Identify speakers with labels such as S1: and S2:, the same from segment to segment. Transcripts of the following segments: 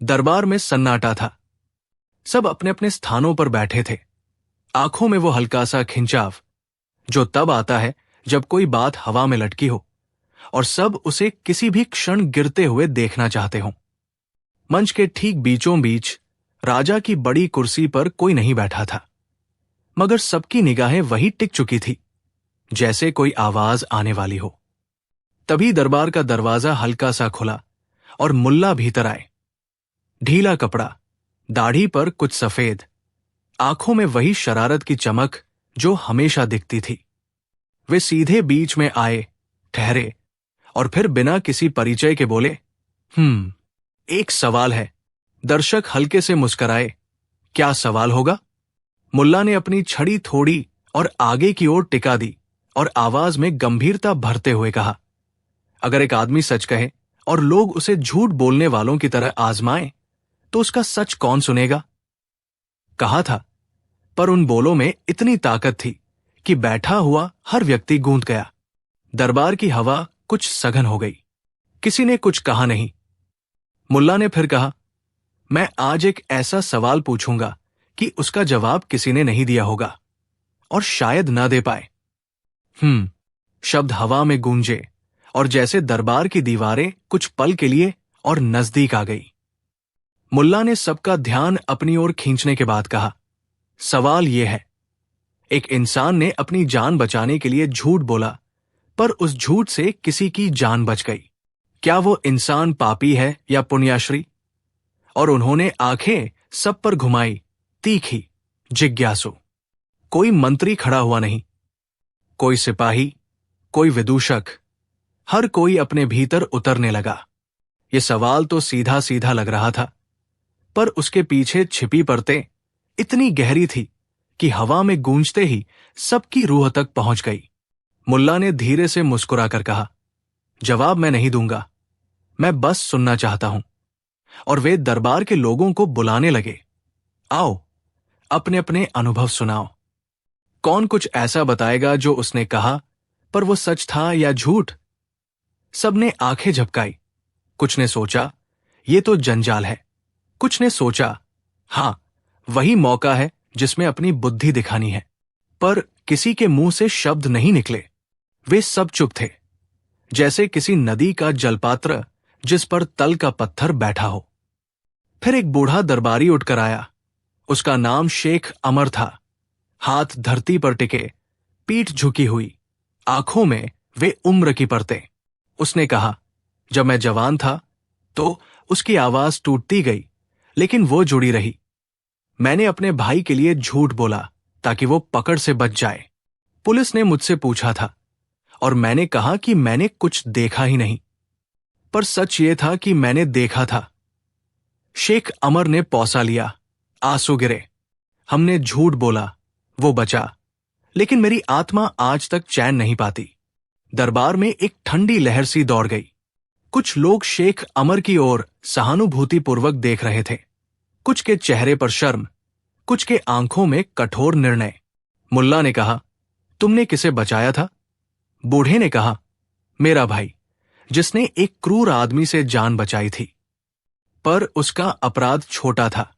S1: दरबार में सन्नाटा था। सब अपने अपने स्थानों पर बैठे थे। आंखों में वो हल्का सा खिंचाव जो तब आता है जब कोई बात हवा में लटकी हो और सब उसे किसी भी क्षण गिरते हुए देखना चाहते हों। मंच के ठीक बीचों बीच राजा की बड़ी कुर्सी पर कोई नहीं बैठा था, मगर सबकी निगाहें वहीं टिक चुकी थी, जैसे कोई आवाज आने वाली हो। तभी दरबार का दरवाजा हल्का सा खुला और मुल्ला भीतर आए। ढीला कपड़ा, दाढ़ी पर कुछ सफेद, आंखों में वही शरारत की चमक जो हमेशा दिखती थी। वे सीधे बीच में आए, ठहरे और फिर बिना किसी परिचय के बोले, एक सवाल है। दर्शक हल्के से मुस्कराए। क्या सवाल होगा? मुल्ला ने अपनी छड़ी थोड़ी और आगे की ओर टिका दी और आवाज में गंभीरता भरते हुए कहा, अगर एक आदमी सच कहे और लोग उसे झूठ बोलने वालों की तरह आजमाएं, तो उसका सच कौन सुनेगा? कहा था, पर उन बोलों में इतनी ताकत थी कि बैठा हुआ हर व्यक्ति गूंज गया। दरबार की हवा कुछ सघन हो गई। किसी ने कुछ कहा नहीं। मुल्ला ने फिर कहा, मैं आज एक ऐसा सवाल पूछूंगा कि उसका जवाब किसी ने नहीं दिया होगा और शायद न दे पाए। शब्द हवा में गूंजे और जैसे दरबार की दीवारें कुछ पल के लिए और नजदीक आ गई। मुल्ला ने सबका ध्यान अपनी ओर खींचने के बाद कहा, सवाल यह है, एक इंसान ने अपनी जान बचाने के लिए झूठ बोला, पर उस झूठ से किसी की जान बच गई। क्या वो इंसान पापी है या पुण्याश्री? और उन्होंने आंखें सब पर घुमाई, तीखी, जिज्ञासु। कोई मंत्री खड़ा हुआ नहीं, कोई सिपाही, कोई विदूषक, हर कोई अपने भीतर उतरने लगा। ये सवाल तो सीधा सीधा लग रहा था, पर उसके पीछे छिपी परतें इतनी गहरी थी कि हवा में गूंजते ही सबकी रूह तक पहुंच गई। मुल्ला ने धीरे से मुस्कुराकर कहा, जवाब मैं नहीं दूंगा, मैं बस सुनना चाहता हूं। और वे दरबार के लोगों को बुलाने लगे, आओ, अपने अपने अनुभव सुनाओ। कौन कुछ ऐसा बताएगा जो उसने कहा, पर वो सच था या झूठ? सबने आंखें झपकाई। कुछ ने सोचा, ये तो जंजाल है। कुछ ने सोचा, हां, वही मौका है जिसमें अपनी बुद्धि दिखानी है। पर किसी के मुंह से शब्द नहीं निकले। वे सब चुप थे, जैसे किसी नदी का जलपात्र जिस पर तल का पत्थर बैठा हो। फिर एक बूढ़ा दरबारी उठकर आया। उसका नाम शेख अमर था। हाथ धरती पर टिके, पीठ झुकी हुई, आंखों में वे उम्र की परतें। उसने कहा, जब मैं जवान था तो उसकी आवाज टूटती गई, लेकिन वो जुड़ी रही। मैंने अपने भाई के लिए झूठ बोला ताकि वो पकड़ से बच जाए। पुलिस ने मुझसे पूछा था और मैंने कहा कि मैंने कुछ देखा ही नहीं, पर सच ये था कि मैंने देखा था। शेख अमर ने पौसा लिया, आंसू गिरे। हमने झूठ बोला, वो बचा, लेकिन मेरी आत्मा आज तक चैन नहीं पाती। दरबार में एक ठंडी लहर सी दौड़ गई। कुछ लोग शेख अमर की ओर सहानुभूतिपूर्वक देख रहे थे, कुछ के चेहरे पर शर्म, कुछ के आंखों में कठोर निर्णय। मुल्ला ने कहा, तुमने किसे बचाया था? बूढ़े ने कहा, मेरा भाई, जिसने एक क्रूर आदमी से जान बचाई थी। पर उसका अपराध छोटा था।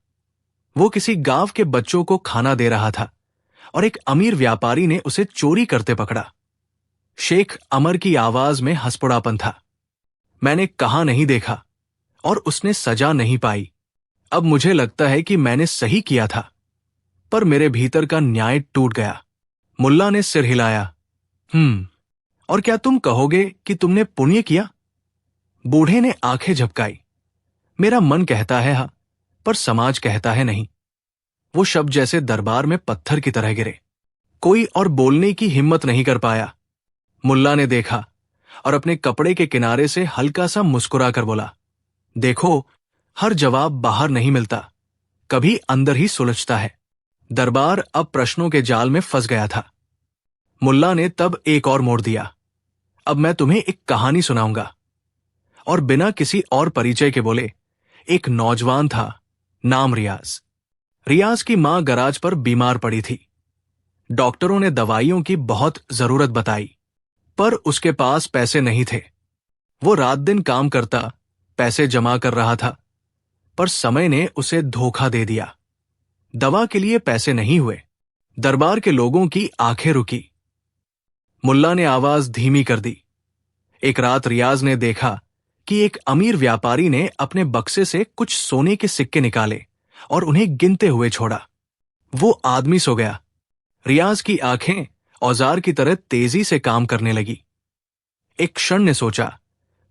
S1: वो किसी गांव के बच्चों को खाना दे रहा था और एक अमीर व्यापारी ने उसे चोरी करते पकड़ा। शेख अमर की आवाज में हंसपुड़ापन था। मैंने कहा नहीं देखा और उसने सजा नहीं पाई। अब मुझे लगता है कि मैंने सही किया था, पर मेरे भीतर का न्याय टूट गया। मुल्ला ने सिर हिलाया। और क्या तुम कहोगे कि तुमने पुण्य किया? बूढ़े ने आंखें झपकाई। मेरा मन कहता है हाँ, पर समाज कहता है नहीं। वो शब्द जैसे दरबार में पत्थर की तरह गिरे। कोई और बोलने की हिम्मत नहीं कर पाया। मुल्ला ने देखा और अपने कपड़े के किनारे से हल्का सा मुस्कुराकर बोला, देखो, हर जवाब बाहर नहीं मिलता, कभी अंदर ही सुलझता है। दरबार अब प्रश्नों के जाल में फंस गया था। मुल्ला ने तब एक और मोड़ दिया, अब मैं तुम्हें एक कहानी सुनाऊंगा। और बिना किसी और परिचय के बोले, एक नौजवान था, नाम रियाज। रियाज की मां गराज पर बीमार पड़ी थी। डॉक्टरों ने दवाइयों की बहुत जरूरत बताई, पर उसके पास पैसे नहीं थे। वो रात दिन काम करता, पैसे जमा कर रहा था, पर समय ने उसे धोखा दे दिया। दवा के लिए पैसे नहीं हुए। दरबार के लोगों की आंखें रुकी। मुल्ला ने आवाज धीमी कर दी। एक रात रियाज ने देखा कि एक अमीर व्यापारी ने अपने बक्से से कुछ सोने के सिक्के निकाले और उन्हें गिनते हुए छोड़ा। वो आदमी सो गया। रियाज की आंखें औजार की तरह तेजी से काम करने लगी। एक क्षण ने सोचा,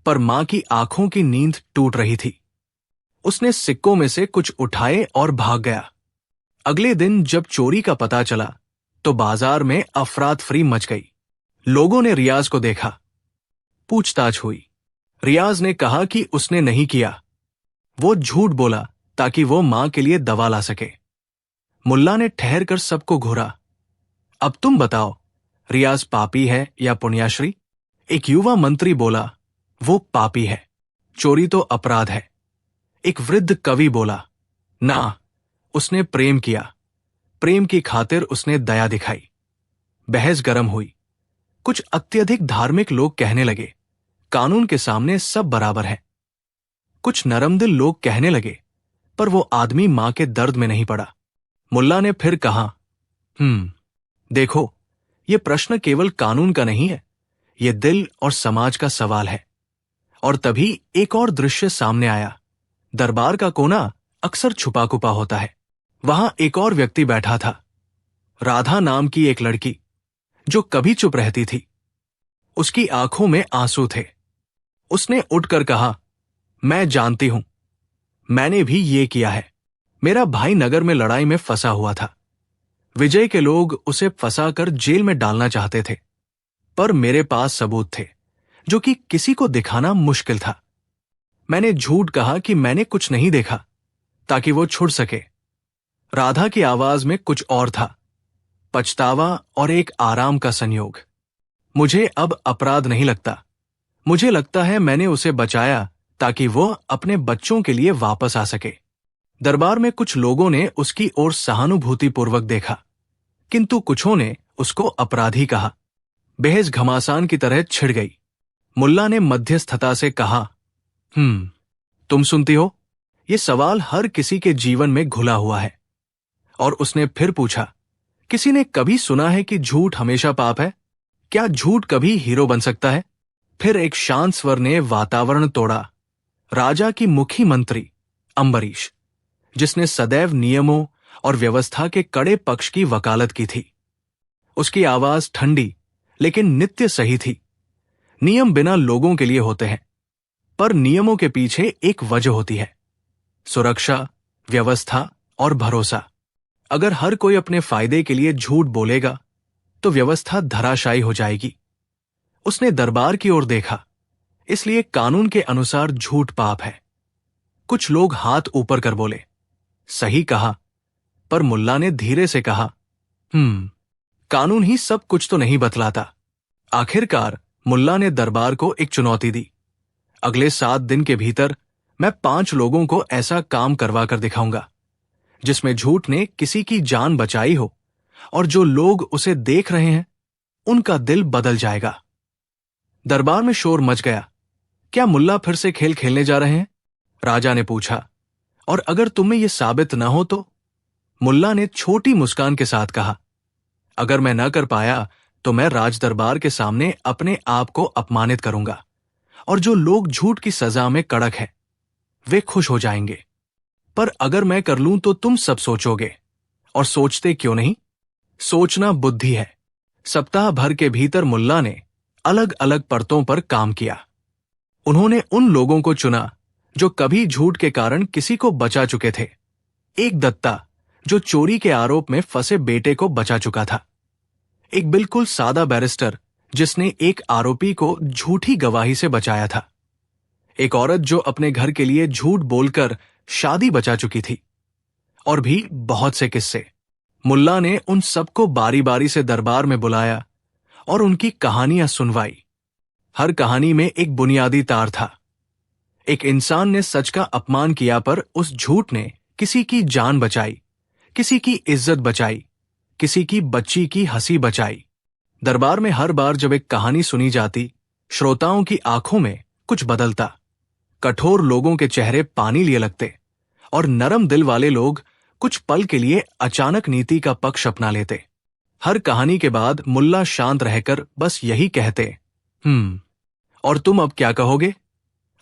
S1: पर मां की आंखों की नींद टूट रही थी। उसने सिक्कों में से कुछ उठाए और भाग गया। अगले दिन जब चोरी का पता चला तो बाजार में अफरातफरी मच गई। लोगों ने रियाज को देखा। पूछताछ हुई। रियाज ने कहा कि उसने नहीं किया। वो झूठ बोला ताकि वो मां के लिए दवा ला सके। मुल्ला ने ठहर कर सबको घूरा। अब तुम बताओ, रियाज पापी है या पुण्याश्री? एक युवा मंत्री बोला, वो पापी है, चोरी तो अपराध है। एक वृद्ध कवि बोला, ना, उसने प्रेम किया, प्रेम की खातिर उसने दया दिखाई। बहस गर्म हुई। कुछ अत्यधिक धार्मिक लोग कहने लगे, कानून के सामने सब बराबर है। कुछ नरमदिल लोग कहने लगे, पर वो आदमी मां के दर्द में नहीं पड़ा। मुल्ला ने फिर कहा, देखो, ये प्रश्न केवल कानून का नहीं है, ये दिल और समाज का सवाल है। और तभी एक और दृश्य सामने आया। दरबार का कोना अक्सर छुपा कुपा होता है। वहां एक और व्यक्ति बैठा था, राधा नाम की एक लड़की, जो कभी चुप रहती थी। उसकी आंखों में आंसू थे। उसने उठकर कहा, मैं जानती हूं, मैंने भी ये किया है। मेरा भाई नगर में लड़ाई में फंसा हुआ था। विजय के लोग उसे फंसाकर जेल में डालना चाहते थे, पर मेरे पास सबूत थे जो कि किसी को दिखाना मुश्किल था। मैंने झूठ कहा कि मैंने कुछ नहीं देखा ताकि वो छुड़ सके। राधा की आवाज में कुछ और था, पछतावा और एक आराम का संयोग। मुझे अब अपराध नहीं लगता। मुझे लगता है मैंने उसे बचाया ताकि वो अपने बच्चों के लिए वापस आ सके। दरबार में कुछ लोगों ने उसकी ओर सहानुभूतिपूर्वक देखा, किंतु कुछों ने उसको अपराधी कहा। बहस घमासान की तरह छिड़ गई। मुल्ला ने मध्यस्थता से कहा, तुम सुनती हो? ये सवाल हर किसी के जीवन में घुला हुआ है। और उसने फिर पूछा, किसी ने कभी सुना है कि झूठ हमेशा पाप है? क्या झूठ कभी हीरो बन सकता है? फिर एक शांत स्वर ने वातावरण तोड़ा। राजा की मुखी मंत्री अम्बरीश, जिसने सदैव नियमों और व्यवस्था के कड़े पक्ष की वकालत की थी। उसकी आवाज ठंडी लेकिन नित्य सही थी। नियम बिना लोगों के लिए होते हैं, पर नियमों के पीछे एक वजह होती है, सुरक्षा, व्यवस्था और भरोसा। अगर हर कोई अपने फायदे के लिए झूठ बोलेगा तो व्यवस्था धराशायी हो जाएगी। उसने दरबार की ओर देखा, इसलिए कानून के अनुसार झूठ पाप है। कुछ लोग हाथ ऊपर कर बोले, सही कहा, पर मुल्ला ने धीरे से कहा, कानून ही सब कुछ तो नहीं बतलाता। आखिरकार मुल्ला ने दरबार को एक चुनौती दी। अगले 7 दिन के भीतर मैं 5 लोगों को ऐसा काम करवा कर दिखाऊंगा जिसमें झूठ ने किसी की जान बचाई हो, और जो लोग उसे देख रहे हैं उनका दिल बदल जाएगा। दरबार में शोर मच गया। क्या मुल्ला फिर से खेल खेलने जा रहे हैं? राजा ने पूछा। और अगर तुम्हें यह साबित न हो तो? मुल्ला ने छोटी मुस्कान के साथ कहा, अगर मैं न कर पाया तो मैं राज दरबार के सामने अपने आप को अपमानित करूंगा, और जो लोग झूठ की सजा में कड़क हैं वे खुश हो जाएंगे। पर अगर मैं कर लूं तो तुम सब सोचोगे, और सोचते क्यों नहीं? सोचना बुद्धि है। सप्ताह भर के भीतर मुल्ला ने अलग अलग परतों पर काम किया। उन्होंने उन लोगों को चुना जो कभी झूठ के कारण किसी को बचा चुके थे। एक दत्ता, जो चोरी के आरोप में फंसे बेटे को बचा चुका था। एक बिल्कुल सादा बैरिस्टर, जिसने एक आरोपी को झूठी गवाही से बचाया था। एक औरत जो अपने घर के लिए झूठ बोलकर शादी बचा चुकी थी। और भी बहुत से किस्से। मुल्ला ने उन सबको बारी बारी से दरबार में बुलाया और उनकी कहानियां सुनवाई। हर कहानी में एक बुनियादी तार था। एक इंसान ने सच का अपमान किया, पर उस झूठ ने किसी की जान बचाई, किसी की इज्जत बचाई, किसी की बच्ची की हंसी बचाई। दरबार में हर बार जब एक कहानी सुनी जाती, श्रोताओं की आंखों में कुछ बदलता। कठोर लोगों के चेहरे पानी लिए लगते और नरम दिल वाले लोग कुछ पल के लिए अचानक नीति का पक्ष अपना लेते। हर कहानी के बाद मुल्ला शांत रहकर बस यही कहते, और तुम अब क्या कहोगे?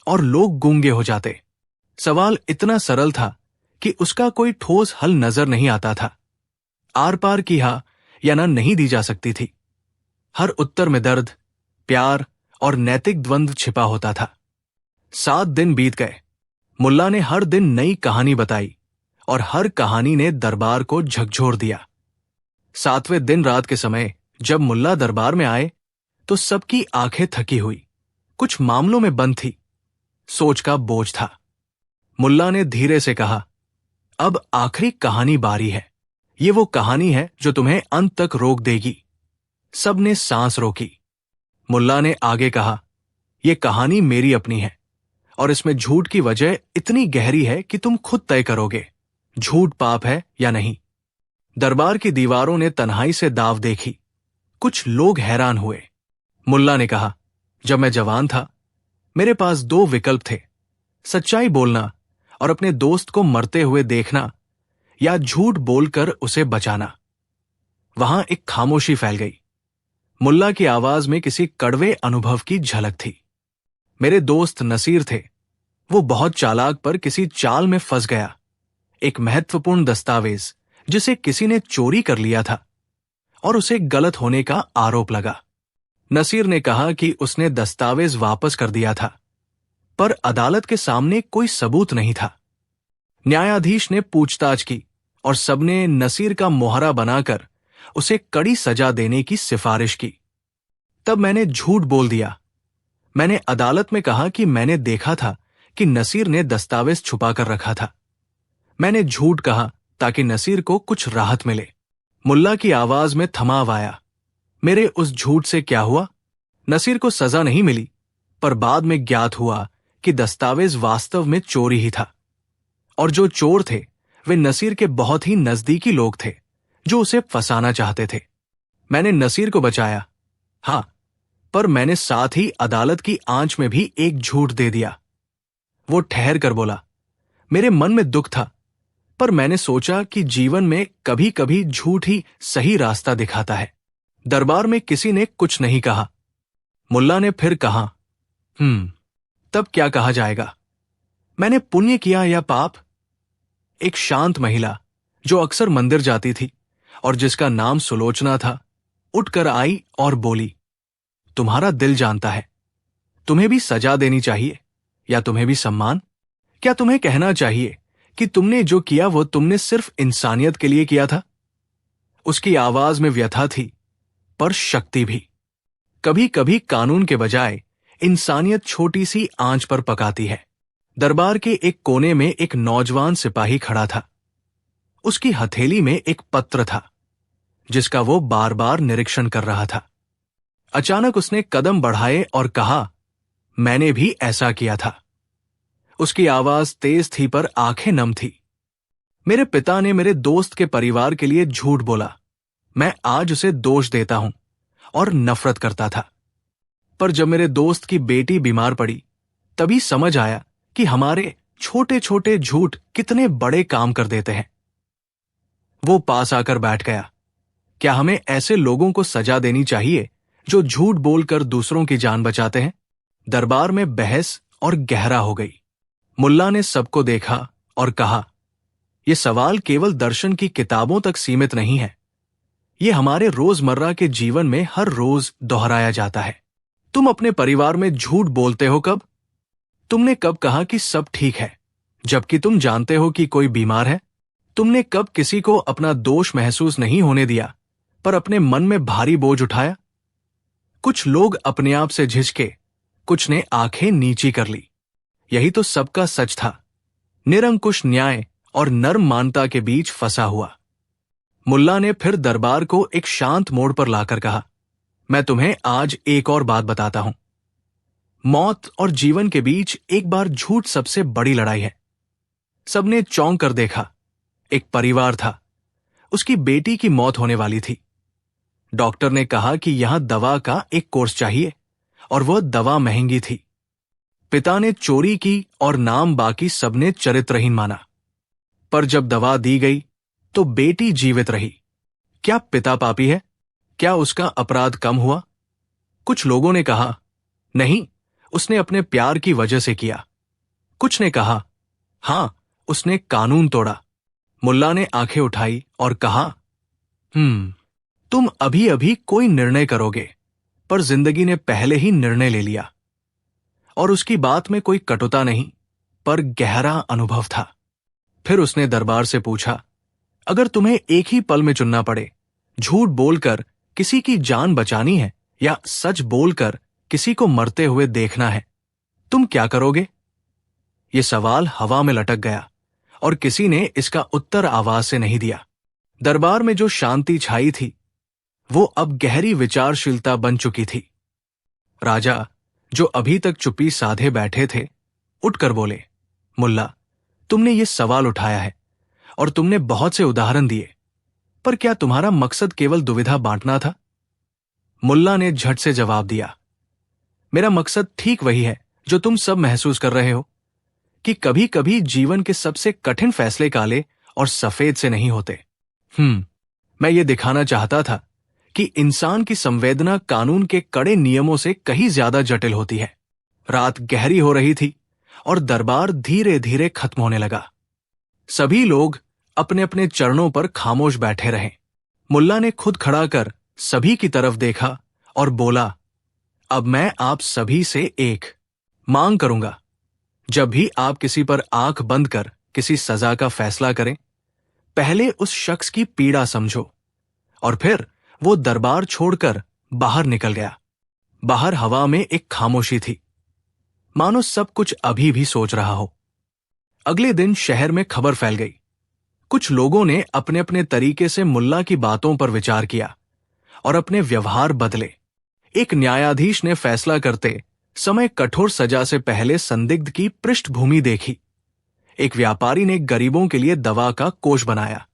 S1: और लोग गूंगे हो जाते। सवाल इतना सरल था कि उसका कोई ठोस हल नजर नहीं आता था। आर पार की हा या ना नहीं दी जा सकती थी। हर उत्तर में दर्द, प्यार और नैतिक द्वंद्व छिपा होता था। 7 दिन बीत गए। मुल्ला ने हर दिन नई कहानी बताई और हर कहानी ने दरबार को झकझोर दिया। 7वें दिन रात के समय जब मुल्ला दरबार में आए तो सबकी आंखें थकी हुई, कुछ मामलों में बंद थी। सोच का बोझ था। मुल्ला ने धीरे से कहा, अब आखिरी कहानी बारी है। ये वो कहानी है जो तुम्हें अंत तक रोक देगी। सबने सांस रोकी। मुल्ला ने आगे कहा, यह कहानी मेरी अपनी है और इसमें झूठ की वजह इतनी गहरी है कि तुम खुद तय करोगे झूठ पाप है या नहीं। दरबार की दीवारों ने तन्हाई से दाव देखी। कुछ लोग हैरान हुए। मुल्ला ने कहा, जब मैं जवान था मेरे पास 2 विकल्प थे, सच्चाई बोलना और अपने दोस्त को मरते हुए देखना, या झूठ बोलकर उसे बचाना। वहां एक खामोशी फैल गई। मुल्ला की आवाज में किसी कड़वे अनुभव की झलक थी। मेरे दोस्त नसीर थे। वो बहुत चालाक पर किसी चाल में फंस गया। एक महत्वपूर्ण दस्तावेज जिसे किसी ने चोरी कर लिया था और उसे गलत होने का आरोप लगा। नसीर ने कहा कि उसने दस्तावेज वापस कर दिया था, पर अदालत के सामने कोई सबूत नहीं था। न्यायाधीश ने पूछताछ की और सबने नसीर का मोहरा बनाकर उसे कड़ी सजा देने की सिफारिश की। तब मैंने झूठ बोल दिया। मैंने अदालत में कहा कि मैंने देखा था कि नसीर ने दस्तावेज छुपा कर रखा था। मैंने झूठ कहा ताकि नसीर को कुछ राहत मिले। मुल्ला की आवाज में थमाव आया। मेरे उस झूठ से क्या हुआ? नसीर को सजा नहीं मिली, पर बाद में ज्ञात हुआ कि दस्तावेज वास्तव में चोरी ही था और जो चोर थे वे नसीर के बहुत ही नजदीकी लोग थे जो उसे फंसाना चाहते थे। मैंने नसीर को बचाया, हां, पर मैंने साथ ही अदालत की आंच में भी एक झूठ दे दिया। वो ठहर कर बोला, मेरे मन में दुख था, पर मैंने सोचा कि जीवन में कभी कभी झूठ ही सही रास्ता दिखाता है। दरबार में किसी ने कुछ नहीं कहा। मुल्ला ने फिर कहा, तब क्या कहा जाएगा? मैंने पुण्य किया या पाप? एक शांत महिला जो अक्सर मंदिर जाती थी और जिसका नाम सुलोचना था, उठकर आई और बोली, तुम्हारा दिल जानता है, तुम्हें भी सजा देनी चाहिए या तुम्हें भी सम्मान? क्या तुम्हें कहना चाहिए कि तुमने जो किया वो तुमने सिर्फ इंसानियत के लिए किया था? उसकी आवाज में व्यथा थी, पर शक्ति भी। कभी कभी कानून के बजाय इंसानियत छोटी सी आंच पर पकाती है। दरबार के एक कोने में एक नौजवान सिपाही खड़ा था। उसकी हथेली में एक पत्र था जिसका वो बार बार निरीक्षण कर रहा था। अचानक उसने कदम बढ़ाए और कहा, मैंने भी ऐसा किया था। उसकी आवाज तेज थी पर आंखें नम थी। मेरे पिता ने मेरे दोस्त के परिवार के लिए झूठ बोला। मैं आज उसे दोष देता हूं और नफरत करता था, पर जब मेरे दोस्त की बेटी बीमार पड़ी तभी समझ आया कि हमारे छोटे छोटे झूठ कितने बड़े काम कर देते हैं। वो पास आकर बैठ गया। क्या हमें ऐसे लोगों को सजा देनी चाहिए जो झूठ बोलकर दूसरों की जान बचाते हैं? दरबार में बहस और गहरा हो गई। मुल्ला ने सबको देखा और कहा, यह सवाल केवल दर्शन की किताबों तक सीमित नहीं है। यह हमारे रोजमर्रा के जीवन में हर रोज दोहराया जाता है। तुम अपने परिवार में झूठ बोलते हो कब? तुमने कब कहा कि सब ठीक है जबकि तुम जानते हो कि कोई बीमार है? तुमने कब किसी को अपना दोष महसूस नहीं होने दिया पर अपने मन में भारी बोझ उठाया? कुछ लोग अपने आप से झिझके, कुछ ने आंखें नीची कर ली। यही तो सबका सच था, निरंकुश न्याय और नर्म मानता के बीच फंसा हुआ। मुल्ला ने फिर दरबार को एक शांत मोड़ पर लाकर कहा, मैं तुम्हें आज एक और बात बताता हूं। मौत और जीवन के बीच एक बार झूठ सबसे बड़ी लड़ाई है। सबने चौंक कर देखा। एक परिवार था, उसकी बेटी की मौत होने वाली थी। डॉक्टर ने कहा कि यहां दवा का एक कोर्स चाहिए और वह दवा महंगी थी। पिता ने चोरी की और नाम बाकी सबने चरित्रहीन माना। पर जब दवा दी गई तो बेटी जीवित रही। क्या पिता पापी है? क्या उसका अपराध कम हुआ? कुछ लोगों ने कहा, नहीं, उसने अपने प्यार की वजह से किया। कुछ ने कहा, हां, उसने कानून तोड़ा। मुल्ला ने आंखें उठाई और कहा, तुम अभी अभी कोई निर्णय करोगे, पर जिंदगी ने पहले ही निर्णय ले लिया। और उसकी बात में कोई कटुता नहीं, पर गहरा अनुभव था। फिर उसने दरबार से पूछा, अगर तुम्हें एक ही पल में चुनना पड़े, झूठ बोलकर किसी की जान बचानी है या सच बोलकर किसी को मरते हुए देखना है, तुम क्या करोगे? यह सवाल हवा में लटक गया और किसी ने इसका उत्तर आवाज से नहीं दिया। दरबार में जो शांति छाई थी वो अब गहरी विचारशीलता बन चुकी थी। राजा, जो अभी तक चुप्पी साधे बैठे थे, उठकर बोले, मुल्ला, तुमने ये सवाल उठाया है और तुमने बहुत से उदाहरण दिए, पर क्या तुम्हारा मकसद केवल दुविधा बांटना था? मुल्ला ने झट से जवाब दिया, मेरा मकसद ठीक वही है जो तुम सब महसूस कर रहे हो, कि कभी कभी जीवन के सबसे कठिन फैसले काले और सफेद से नहीं होते। मैं ये दिखाना चाहता था कि इंसान की संवेदना कानून के कड़े नियमों से कहीं ज्यादा जटिल होती है। रात गहरी हो रही थी और दरबार धीरे धीरे खत्म होने लगा। सभी लोग अपने अपने चरणों पर खामोश बैठे रहे। मुल्ला ने खुद खड़ा कर सभी की तरफ देखा और बोला, अब मैं आप सभी से एक मांग करूंगा। जब भी आप किसी पर आंख बंद कर किसी सजा का फैसला करें, पहले उस शख्स की पीड़ा समझो। और फिर वो दरबार छोड़कर बाहर निकल गया। बाहर हवा में एक खामोशी थी, मानो सब कुछ अभी भी सोच रहा हो। अगले दिन शहर में खबर फैल गई। कुछ लोगों ने अपने अपने तरीके से मुल्ला की बातों पर विचार किया और अपने व्यवहार बदले। एक न्यायाधीश ने फैसला करते समय कठोर सजा से पहले संदिग्ध की पृष्ठभूमि देखी। एक व्यापारी ने गरीबों के लिए दवा का कोष बनाया।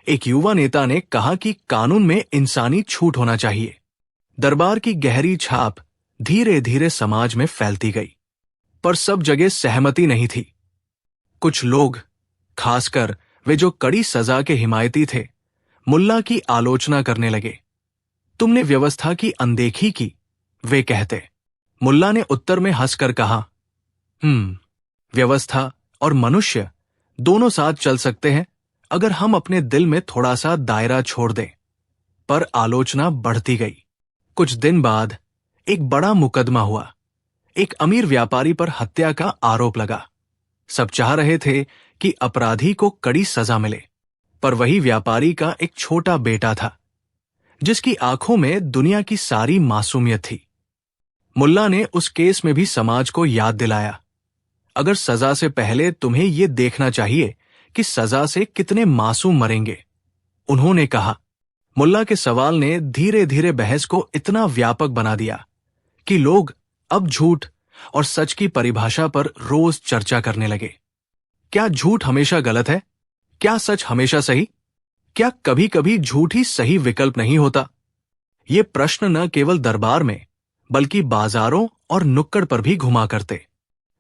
S1: एक युवा नेता ने कहा कि कानून में इंसानी छूट होना चाहिए। दरबार की गहरी छाप धीरे धीरे समाज में फैलती गई, पर सब जगह सहमति नहीं थी। कुछ लोग, खासकर वे जो कड़ी सजा के हिमायती थे, मुल्ला की आलोचना करने लगे। तुमने व्यवस्था की अनदेखी की, वे कहते। मुल्ला ने उत्तर में हंसकर कहा, व्यवस्था और मनुष्य दोनों साथ चल सकते हैं अगर हम अपने दिल में थोड़ा सा दायरा छोड़ दें। पर आलोचना बढ़ती गई। कुछ दिन बाद एक बड़ा मुकदमा हुआ। एक अमीर व्यापारी पर हत्या का आरोप लगा। सब चाह रहे थे कि अपराधी को कड़ी सजा मिले, पर वही व्यापारी का एक छोटा बेटा था जिसकी आंखों में दुनिया की सारी मासूमियत थी। मुल्ला ने उस केस में भी समाज को याद दिलाया, अगर सजा से पहले तुम्हें यह देखना चाहिए कि सजा से कितने मासूम मरेंगे। उन्होंने कहा। मुल्ला के सवाल ने धीरे धीरे बहस को इतना व्यापक बना दिया कि लोग अब झूठ और सच की परिभाषा पर रोज चर्चा करने लगे। क्या झूठ हमेशा गलत है? क्या सच हमेशा सही? क्या कभी कभी झूठ ही सही विकल्प नहीं होता? ये प्रश्न न केवल दरबार में बल्कि बाजारों और नुक्कड़ पर भी घुमा करते।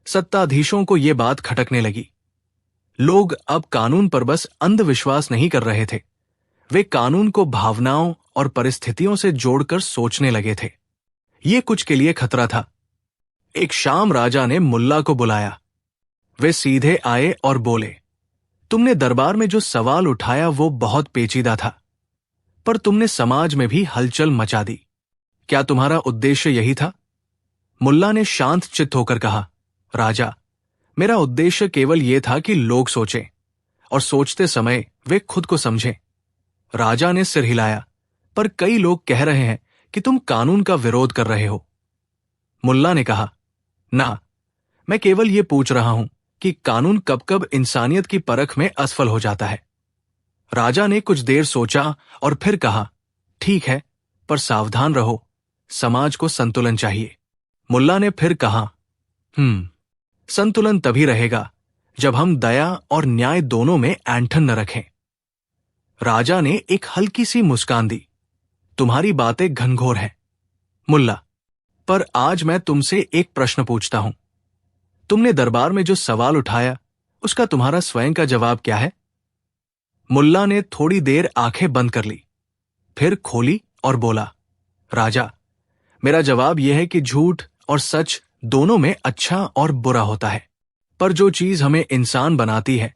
S1: सत्ताधीशों को ये बात खटकने लगी। लोग अब कानून पर बस अंधविश्वास नहीं कर रहे थे, वे कानून को भावनाओं और परिस्थितियों से जोड़कर सोचने लगे थे। ये कुछ के लिए खतरा था। एक शाम राजा ने मुल्ला को बुलाया। वे सीधे आए और बोले, तुमने दरबार में जो सवाल उठाया वो बहुत पेचीदा था, पर तुमने समाज में भी हलचल मचा दी। क्या तुम्हारा उद्देश्य यही था? मुल्ला ने शांत चित्त होकर कहा, राजा, मेरा उद्देश्य केवल यह था कि लोग सोचें और सोचते समय वे खुद को समझें। राजा ने सिर हिलाया, पर कई लोग कह रहे हैं कि तुम कानून का विरोध कर रहे हो। मुल्ला ने कहा, ना, मैं केवल यह पूछ रहा हूं कि कानून कब कब इंसानियत की परख में असफल हो जाता है। राजा ने कुछ देर सोचा और फिर कहा, ठीक है, पर सावधान रहो, समाज को संतुलन चाहिए। मुल्ला ने फिर कहा, संतुलन तभी रहेगा जब हम दया और न्याय दोनों में ऐंठन न रखें। राजा ने एक हल्की सी मुस्कान दी, तुम्हारी बातें घनघोर हैं मुल्ला, पर आज मैं तुमसे एक प्रश्न पूछता हूं। तुमने दरबार में जो सवाल उठाया उसका तुम्हारा स्वयं का जवाब क्या है? मुल्ला ने थोड़ी देर आंखें बंद कर ली, फिर खोली और बोला, राजा, मेरा जवाब यह है कि झूठ और सच दोनों में अच्छा और बुरा होता है, पर जो चीज हमें इंसान बनाती है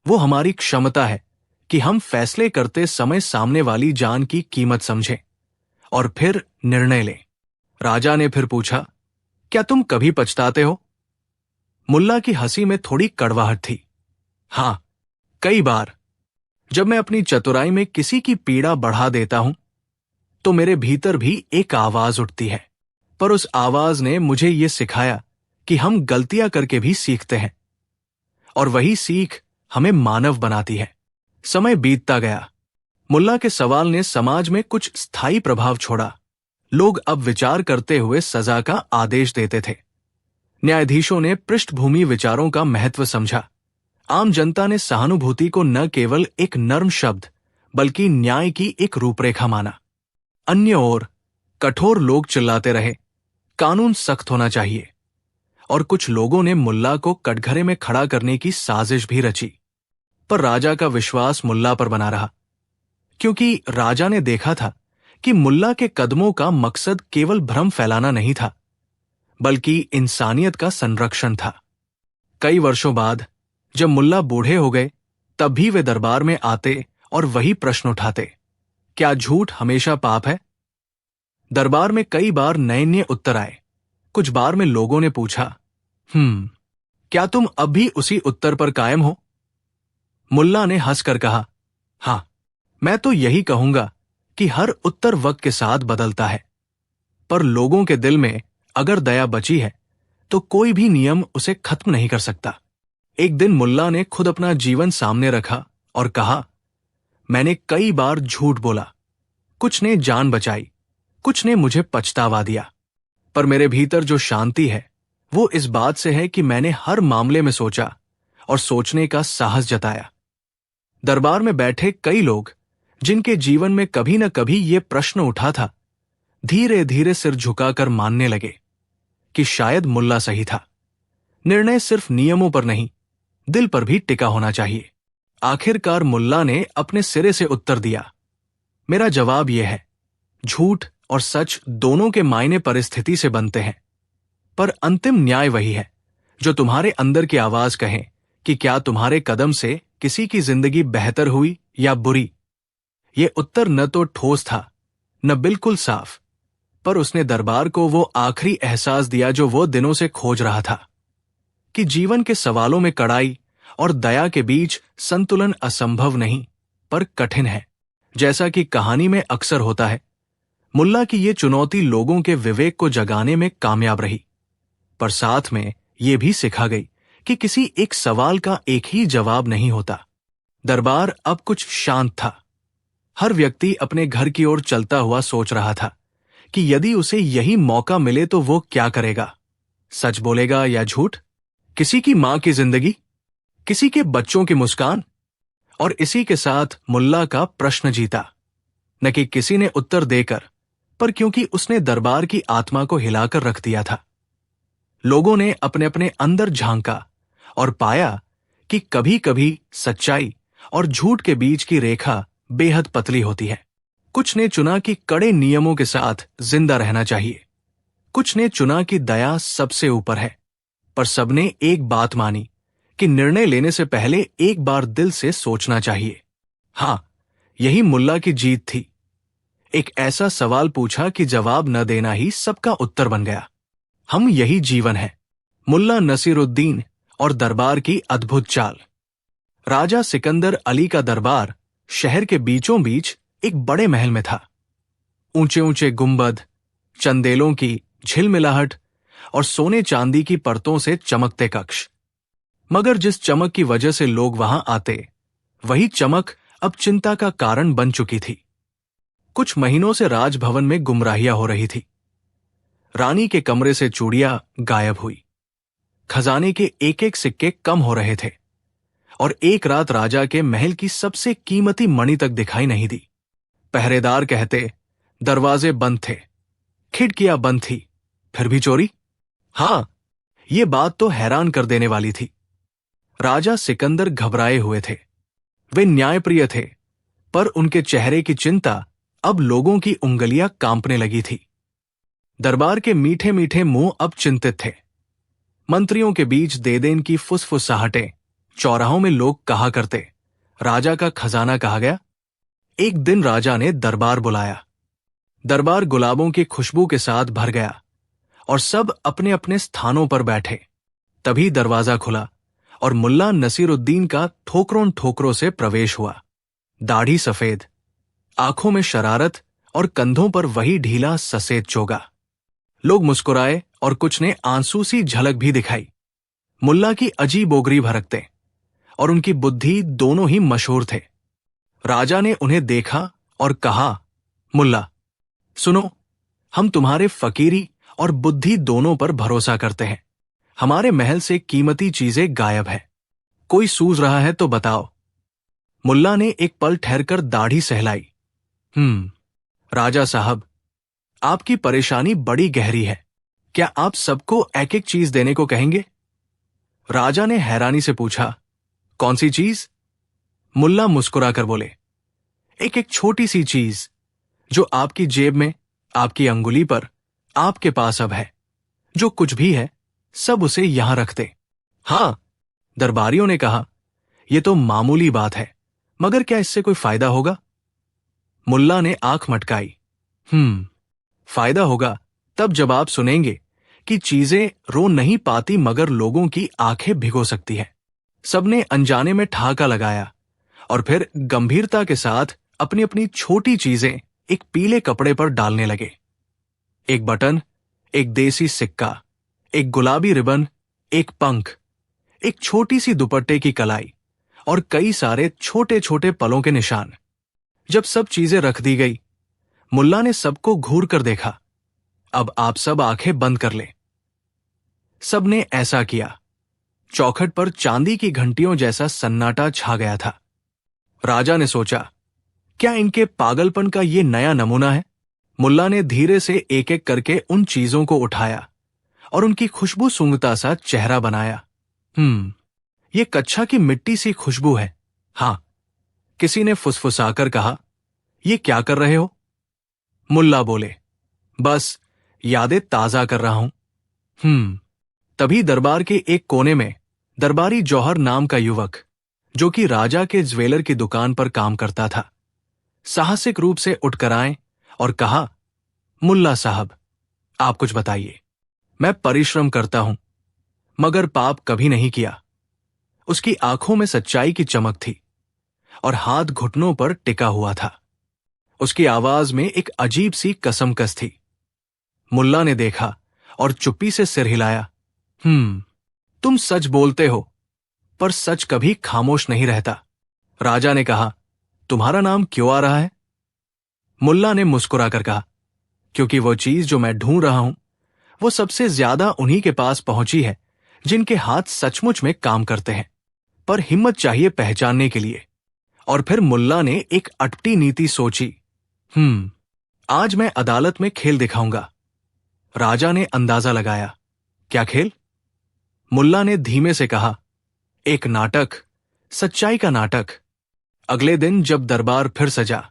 S1: वो हमारी क्षमता है कि हम फैसले करते समय सामने वाली जान की कीमत समझें और फिर निर्णय लें। राजा ने फिर पूछा, क्या तुम कभी पछताते हो? मुल्ला की हंसी में थोड़ी कड़वाहट थी। हां, कई बार। जब मैं अपनी चतुराई में किसी की पीड़ा बढ़ा देता हूं तो मेरे भीतर भी एक आवाज उठती है, पर उस आवाज ने मुझे यह सिखाया कि हम गलतियां करके भी सीखते हैं और वही सीख हमें मानव बनाती है। समय बीतता गया। मुल्ला के सवाल ने समाज में कुछ स्थायी प्रभाव छोड़ा। लोग अब विचार करते हुए सजा का आदेश देते थे। न्यायाधीशों ने पृष्ठभूमि विचारों का महत्व समझा। आम जनता ने सहानुभूति को न केवल एक नर्म शब्द बल्कि न्याय की एक रूपरेखा माना। अन्य ओर कठोर लोग चिल्लाते रहे, कानून सख्त होना चाहिए, और कुछ लोगों ने मुल्ला को कटघरे में खड़ा करने की साजिश भी रची। पर राजा का विश्वास मुल्ला पर बना रहा, क्योंकि राजा ने देखा था कि मुल्ला के कदमों का मकसद केवल भ्रम फैलाना नहीं था, बल्कि इंसानियत का संरक्षण था। कई वर्षों बाद जब मुल्ला बूढ़े हो गए, तब भी वे दरबार में आते और वही प्रश्न उठाते, क्या झूठ हमेशा पाप है? दरबार में कई बार नए नए उत्तर आए। कुछ बार में लोगों ने पूछा, क्या तुम अब भी उसी उत्तर पर कायम हो? मुल्ला ने हंसकर कहा, हां, मैं तो यही कहूंगा कि हर उत्तर वक्त के साथ बदलता है, पर लोगों के दिल में अगर दया बची है तो कोई भी नियम उसे खत्म नहीं कर सकता। एक दिन मुल्ला ने खुद अपना जीवन सामने रखा और कहा, मैंने कई बार झूठ बोला, कुछ ने जान बचाई, कुछ ने मुझे पछतावा दिया, पर मेरे भीतर जो शांति है वो इस बात से है कि मैंने हर मामले में सोचा और सोचने का साहस जताया। दरबार में बैठे कई लोग जिनके जीवन में कभी न कभी ये प्रश्न उठा था, धीरे धीरे सिर झुकाकर मानने लगे कि शायद मुल्ला सही था। निर्णय सिर्फ नियमों पर नहीं, दिल पर भी टिका होना चाहिए। आखिरकार मुल्ला ने अपने सिरे से उत्तर दिया, मेरा जवाब यह है, झूठ और सच दोनों के मायने परिस्थिति से बनते हैं, पर अंतिम न्याय वही है जो तुम्हारे अंदर की आवाज कहे कि क्या तुम्हारे कदम से किसी की जिंदगी बेहतर हुई या बुरी। यह उत्तर न तो ठोस था न बिल्कुल साफ, पर उसने दरबार को वो आखिरी एहसास दिया जो वो दिनों से खोज रहा था, कि जीवन के सवालों में कड़ाई और दया के बीच संतुलन असंभव नहीं पर कठिन है। जैसा कि कहानी में अक्सर होता है, मुल्ला की ये चुनौती लोगों के विवेक को जगाने में कामयाब रही, पर साथ में ये भी सिखा गई कि किसी एक सवाल का एक ही जवाब नहीं होता। दरबार अब कुछ शांत था। हर व्यक्ति अपने घर की ओर चलता हुआ सोच रहा था कि यदि उसे यही मौका मिले तो वो क्या करेगा, सच बोलेगा या झूठ, किसी की मां की जिंदगी, किसी के बच्चों की मुस्कान। और इसी के साथ मुल्ला का प्रश्न जीता, न कि किसी ने उत्तर देकर, पर क्योंकि उसने दरबार की आत्मा को हिलाकर रख दिया था। लोगों ने अपने अपने अंदर झांका और पाया कि कभी कभी सच्चाई और झूठ के बीच की रेखा बेहद पतली होती है। कुछ ने चुना कि कड़े नियमों के साथ जिंदा रहना चाहिए, कुछ ने चुना कि दया सबसे ऊपर है, पर सबने एक बात मानी कि निर्णय लेने से पहले एक बार दिल से सोचना चाहिए। हां, यही मुल्ला की जीत थी। एक ऐसा सवाल पूछा कि जवाब न देना ही सबका उत्तर बन गया। हम यही जीवन है। मुल्ला नसीरुद्दीन और दरबार की अद्भुत चाल। राजा सिकंदर अली का दरबार शहर के बीचों बीच एक बड़े महल में था। ऊंचे ऊंचे गुंबद, चंदेलों की झिलमिलाहट और सोने चांदी की परतों से चमकते कक्ष। मगर जिस चमक की वजह से लोग वहां आते, वही चमक अब चिंता का कारण बन चुकी थी। कुछ महीनों से राजभवन में गुमराहियां हो रही थी। रानी के कमरे से चूड़ियां गायब हुई, खजाने के एक एक सिक्के कम हो रहे थे, और एक रात राजा के महल की सबसे कीमती मणि तक दिखाई नहीं दी। पहरेदार कहते दरवाजे बंद थे, खिड़कियां बंद थी, फिर भी चोरी। हां, ये बात तो हैरान कर देने वाली थी। राजा सिकंदर घबराए हुए थे। वे न्यायप्रिय थे, पर उनके चेहरे की चिंता अब लोगों की उंगलियां कांपने लगी थी। दरबार के मीठे मीठे मुंह अब चिंतित थे। मंत्रियों के बीच देदेन की फुसफुसाहटें, चौराहों में लोग कहा करते, राजा का खजाना कहा गया। एक दिन राजा ने दरबार बुलाया। दरबार गुलाबों की खुशबू के साथ भर गया और सब अपने अपने स्थानों पर बैठे। तभी दरवाजा खुला और मुल्ला नसीरुद्दीन का ठोकरों ठोकरों से प्रवेश हुआ। दाढ़ी सफेद, आंखों में शरारत और कंधों पर वही ढीला सफेद चोगा। लोग मुस्कुराए और कुछ ने आंसू सी झलक भी दिखाई। मुल्ला की अजीब ओगरी भड़कते और उनकी बुद्धि दोनों ही मशहूर थे। राजा ने उन्हें देखा और कहा, मुल्ला, सुनो, हम तुम्हारे फकीरी और बुद्धि दोनों पर भरोसा करते हैं। हमारे महल से कीमती चीजें गायब है। कोई सूझ रहा है तो बताओ। मुल्ला ने एक पल ठहरकर दाढ़ी सहलाई। राजा साहब, आपकी परेशानी बड़ी गहरी है। क्या आप सबको एक एक चीज देने को कहेंगे? राजा ने हैरानी से पूछा। कौन सी चीज? मुल्ला मुस्कुराकर बोले, एक एक छोटी सी चीज जो आपकी जेब में, आपकी अंगुली पर, आपके पास अब है। जो कुछ भी है सब उसे यहां रख दे। हां, दरबारियों ने कहा, यह तो मामूली बात है, मगर क्या इससे कोई फायदा होगा? मुल्ला ने आंख मटकाई। फायदा होगा तब जब आप सुनेंगे कि चीजें रो नहीं पाती मगर लोगों की आंखें भिगो सकती है। सबने अनजाने में ठहाका लगाया और फिर गंभीरता के साथ अपनी अपनी छोटी चीजें एक पीले कपड़े पर डालने लगे। एक बटन, एक देसी सिक्का, एक गुलाबी रिबन, एक पंख, एक छोटी सी दुपट्टे की कलाई और कई सारे छोटे छोटे पलों के निशान। जब सब चीजें रख दी गई, मुल्ला ने सबको घूर कर देखा। अब आप सब आंखें बंद कर लें। सबने ऐसा किया। चौखट पर चांदी की घंटियों जैसा सन्नाटा छा गया था। राजा ने सोचा, क्या इनके पागलपन का ये नया नमूना है? मुल्ला ने धीरे से एक एक करके उन चीजों को उठाया और उनकी खुशबू सूंघता सा चेहरा बनाया। ये कच्छा की मिट्टी सी खुशबू है। हां, किसी ने फुसफुसाकर कहा, ये क्या कर रहे हो? मुल्ला बोले, बस यादें ताजा कर रहा हूं। तभी दरबार के एक कोने में दरबारी जौहर नाम का युवक, जो कि राजा के ज्वेलर की दुकान पर काम करता था, साहसिक रूप से उठकर आए और कहा, मुल्ला साहब, आप कुछ बताइए। मैं परिश्रम करता हूं मगर पाप कभी नहीं किया। उसकी आंखों में सच्चाई की चमक थी और हाथ घुटनों पर टिका हुआ था। उसकी आवाज में एक अजीब सी कसमकस थी। मुल्ला ने देखा और चुप्पी से सिर हिलाया। तुम सच बोलते हो, पर सच कभी खामोश नहीं रहता। राजा ने कहा, तुम्हारा नाम क्यों आ रहा है? मुल्ला ने मुस्कुराकर कहा, क्योंकि वो चीज जो मैं ढूंढ रहा हूं वो सबसे ज्यादा उन्हीं के पास पहुंची है जिनके हाथ सचमुच में काम करते हैं, पर हिम्मत चाहिए पहचानने के लिए। और फिर मुल्ला ने एक अटपटी नीति सोची। आज मैं अदालत में खेल दिखाऊंगा। राजा ने अंदाजा लगाया। क्या खेल? मुल्ला ने धीमे से कहा, एक नाटक, सच्चाई का नाटक। अगले दिन जब दरबार फिर सजा,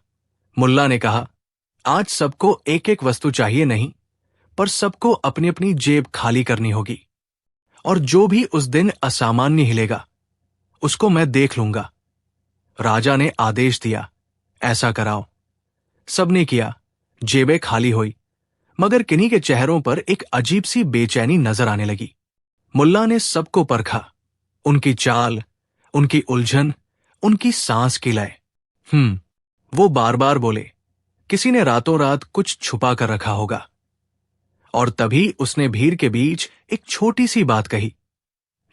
S1: मुल्ला ने कहा, आज सबको एक एक वस्तु चाहिए नहीं, पर सबको अपनी अपनी जेब खाली करनी होगी, और जो भी उस दिन असामान्य हिलेगा उसको मैं देख लूंगा। राजा ने आदेश दिया, ऐसा कराओ। सबने किया। जेबें खाली हुई, मगर किन्हीं के चेहरों पर एक अजीब सी बेचैनी नजर आने लगी। मुल्ला ने सबको परखा, उनकी चाल, उनकी उलझन, उनकी सांस की लय। वो बार बार बोले, किसी ने रातों रात कुछ छुपा कर रखा होगा। और तभी उसने भीड़ के बीच एक छोटी सी बात कही,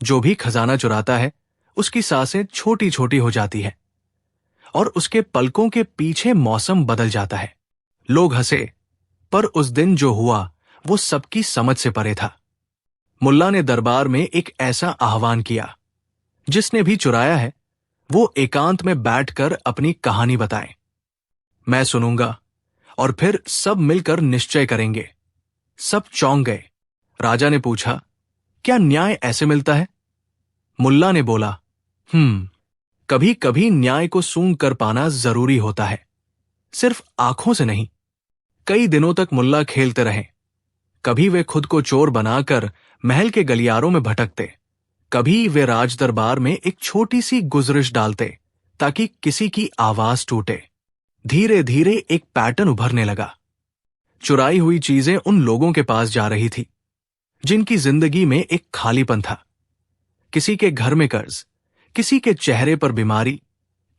S1: जो भी खजाना चुराता है उसकी सांसें छोटी छोटी हो जाती है और उसके पलकों के पीछे मौसम बदल जाता है। लोग हंसे, पर उस दिन जो हुआ वो सबकी समझ से परे था। मुल्ला ने दरबार में एक ऐसा आह्वान किया, जिसने भी चुराया है वो एकांत में बैठकर अपनी कहानी बताए। मैं सुनूंगा और फिर सब मिलकर निश्चय करेंगे। सब चौंक गए। राजा ने पूछा, क्या न्याय ऐसे मिलता है? मुल्ला ने बोला, कभी कभी न्याय को सूंघ कर पाना जरूरी होता है, सिर्फ आंखों से नहीं। कई दिनों तक मुल्ला खेलते रहे। कभी वे खुद को चोर बनाकर महल के गलियारों में भटकते, कभी वे राज दरबार में एक छोटी सी गुजरिश डालते ताकि किसी की आवाज टूटे। धीरे धीरे एक पैटर्न उभरने लगा। चुराई हुई चीजें उन लोगों के पास जा रही थी जिनकी जिंदगी में एक खालीपन था। किसी के घर में कर्ज, किसी के चेहरे पर बीमारी,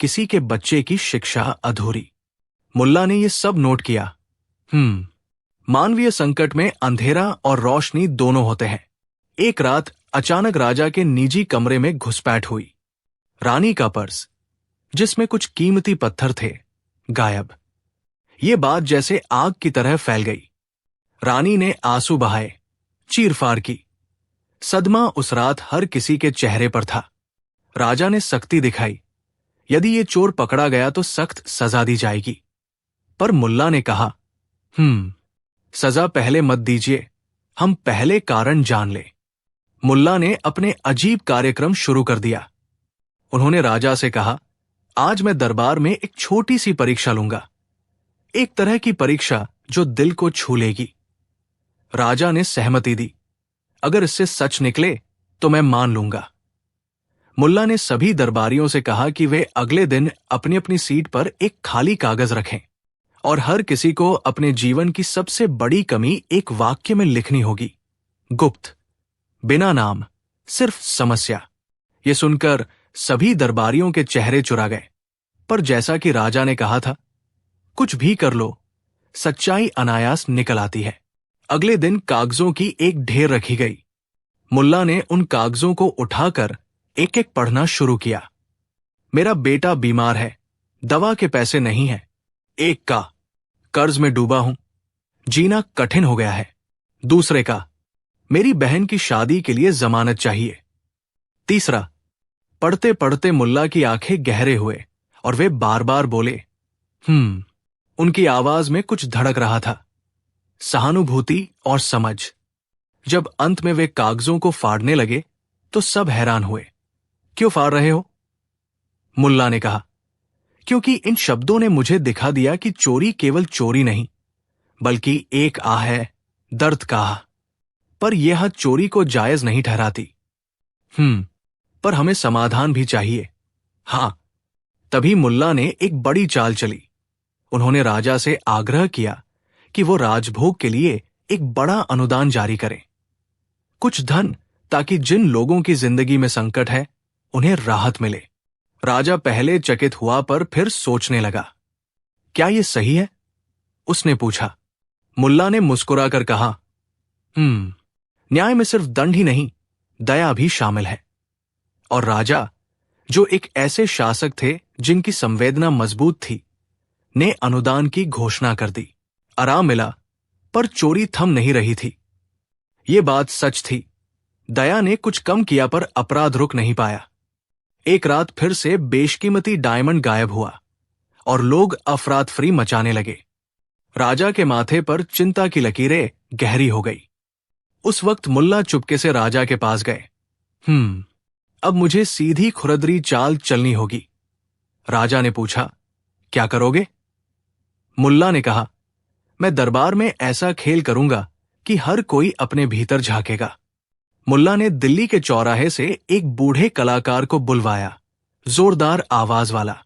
S1: किसी के बच्चे की शिक्षा अधूरी। मुल्ला ने यह सब नोट किया। मानवीय संकट में अंधेरा और रोशनी दोनों होते हैं। एक रात अचानक राजा के निजी कमरे में घुसपैठ हुई। रानी का पर्स, जिसमें कुछ कीमती पत्थर थे, गायब। ये बात जैसे आग की तरह फैल गई। रानी ने आंसू बहाए, चीरफाड़ की। सदमा उस रात हर किसी के चेहरे पर था। राजा ने सख्ती दिखाई, यदि ये चोर पकड़ा गया तो सख्त सजा दी जाएगी। पर मुल्ला ने कहा, सजा पहले मत दीजिए, हम पहले कारण जान ले। मुल्ला ने अपने अजीब कार्यक्रम शुरू कर दिया। उन्होंने राजा से कहा, आज मैं दरबार में एक छोटी सी परीक्षा लूंगा, एक तरह की परीक्षा जो दिल को छू लेगी। राजा ने सहमति दी। अगर इससे सच निकले तो मैं मान लूंगा। मुल्ला ने सभी दरबारियों से कहा कि वे अगले दिन अपनी अपनी सीट पर एक खाली कागज रखें और हर किसी को अपने जीवन की सबसे बड़ी कमी एक वाक्य में लिखनी होगी। गुप्त, बिना नाम, सिर्फ समस्या। ये सुनकर सभी दरबारियों के चेहरे चुरा गए। पर जैसा कि राजा ने कहा था, कुछ भी कर लो, सच्चाई अनायास निकल आती है। अगले दिन कागजों की एक ढेर रखी गई। मुल्ला ने उन कागजों को उठाकर एक एक पढ़ना शुरू किया। मेरा बेटा बीमार है, दवा के पैसे नहीं हैं। एक का, कर्ज में डूबा हूं, जीना कठिन हो गया है। दूसरे का, मेरी बहन की शादी के लिए जमानत चाहिए। तीसरा, पढ़ते पढ़ते मुल्ला की आंखें गहरे हुए और वे बार बार बोले, उनकी आवाज में कुछ धड़क रहा था, सहानुभूति और समझ। जब अंत में वे कागजों को फाड़ने लगे तो सब हैरान हुए। क्यों फाड़ रहे हो? मुल्ला ने कहा, क्योंकि इन शब्दों ने मुझे दिखा दिया कि चोरी केवल चोरी नहीं, बल्कि एक आह है, दर्द का आह। पर यह हद चोरी को जायज नहीं ठहराती। पर हमें समाधान भी चाहिए। हां, तभी मुल्ला ने एक बड़ी चाल चली। उन्होंने राजा से आग्रह किया कि वो राजभोग के लिए एक बड़ा अनुदान जारी करें, कुछ धन, ताकि जिन लोगों की जिंदगी में संकट है उन्हें राहत मिले। राजा पहले चकित हुआ पर फिर सोचने लगा। क्या यह सही है? उसने पूछा। मुल्ला ने मुस्कुराकर कहा, न्याय में सिर्फ दंड ही नहीं, दया भी शामिल है। और राजा, जो एक ऐसे शासक थे जिनकी संवेदना मजबूत थी, ने अनुदान की घोषणा कर दी। आराम मिला, पर चोरी थम नहीं रही थी। ये बात सच थी। दया ने कुछ कम किया पर अपराध रुक नहीं पाया। एक रात फिर से बेशकीमती डायमंड गायब हुआ और लोग अफरातफरी मचाने लगे। राजा के माथे पर चिंता की लकीरें गहरी हो गई। उस वक्त मुल्ला चुपके से राजा के पास गए। अब मुझे सीधी खुरदरी चाल चलनी होगी। राजा ने पूछा, क्या करोगे? मुल्ला ने कहा, मैं दरबार में ऐसा खेल करूंगा कि हर कोई अपने भीतर झांकेगा। मुल्ला ने दिल्ली के चौराहे से एक बूढ़े कलाकार को बुलवाया, जोरदार आवाज वाला।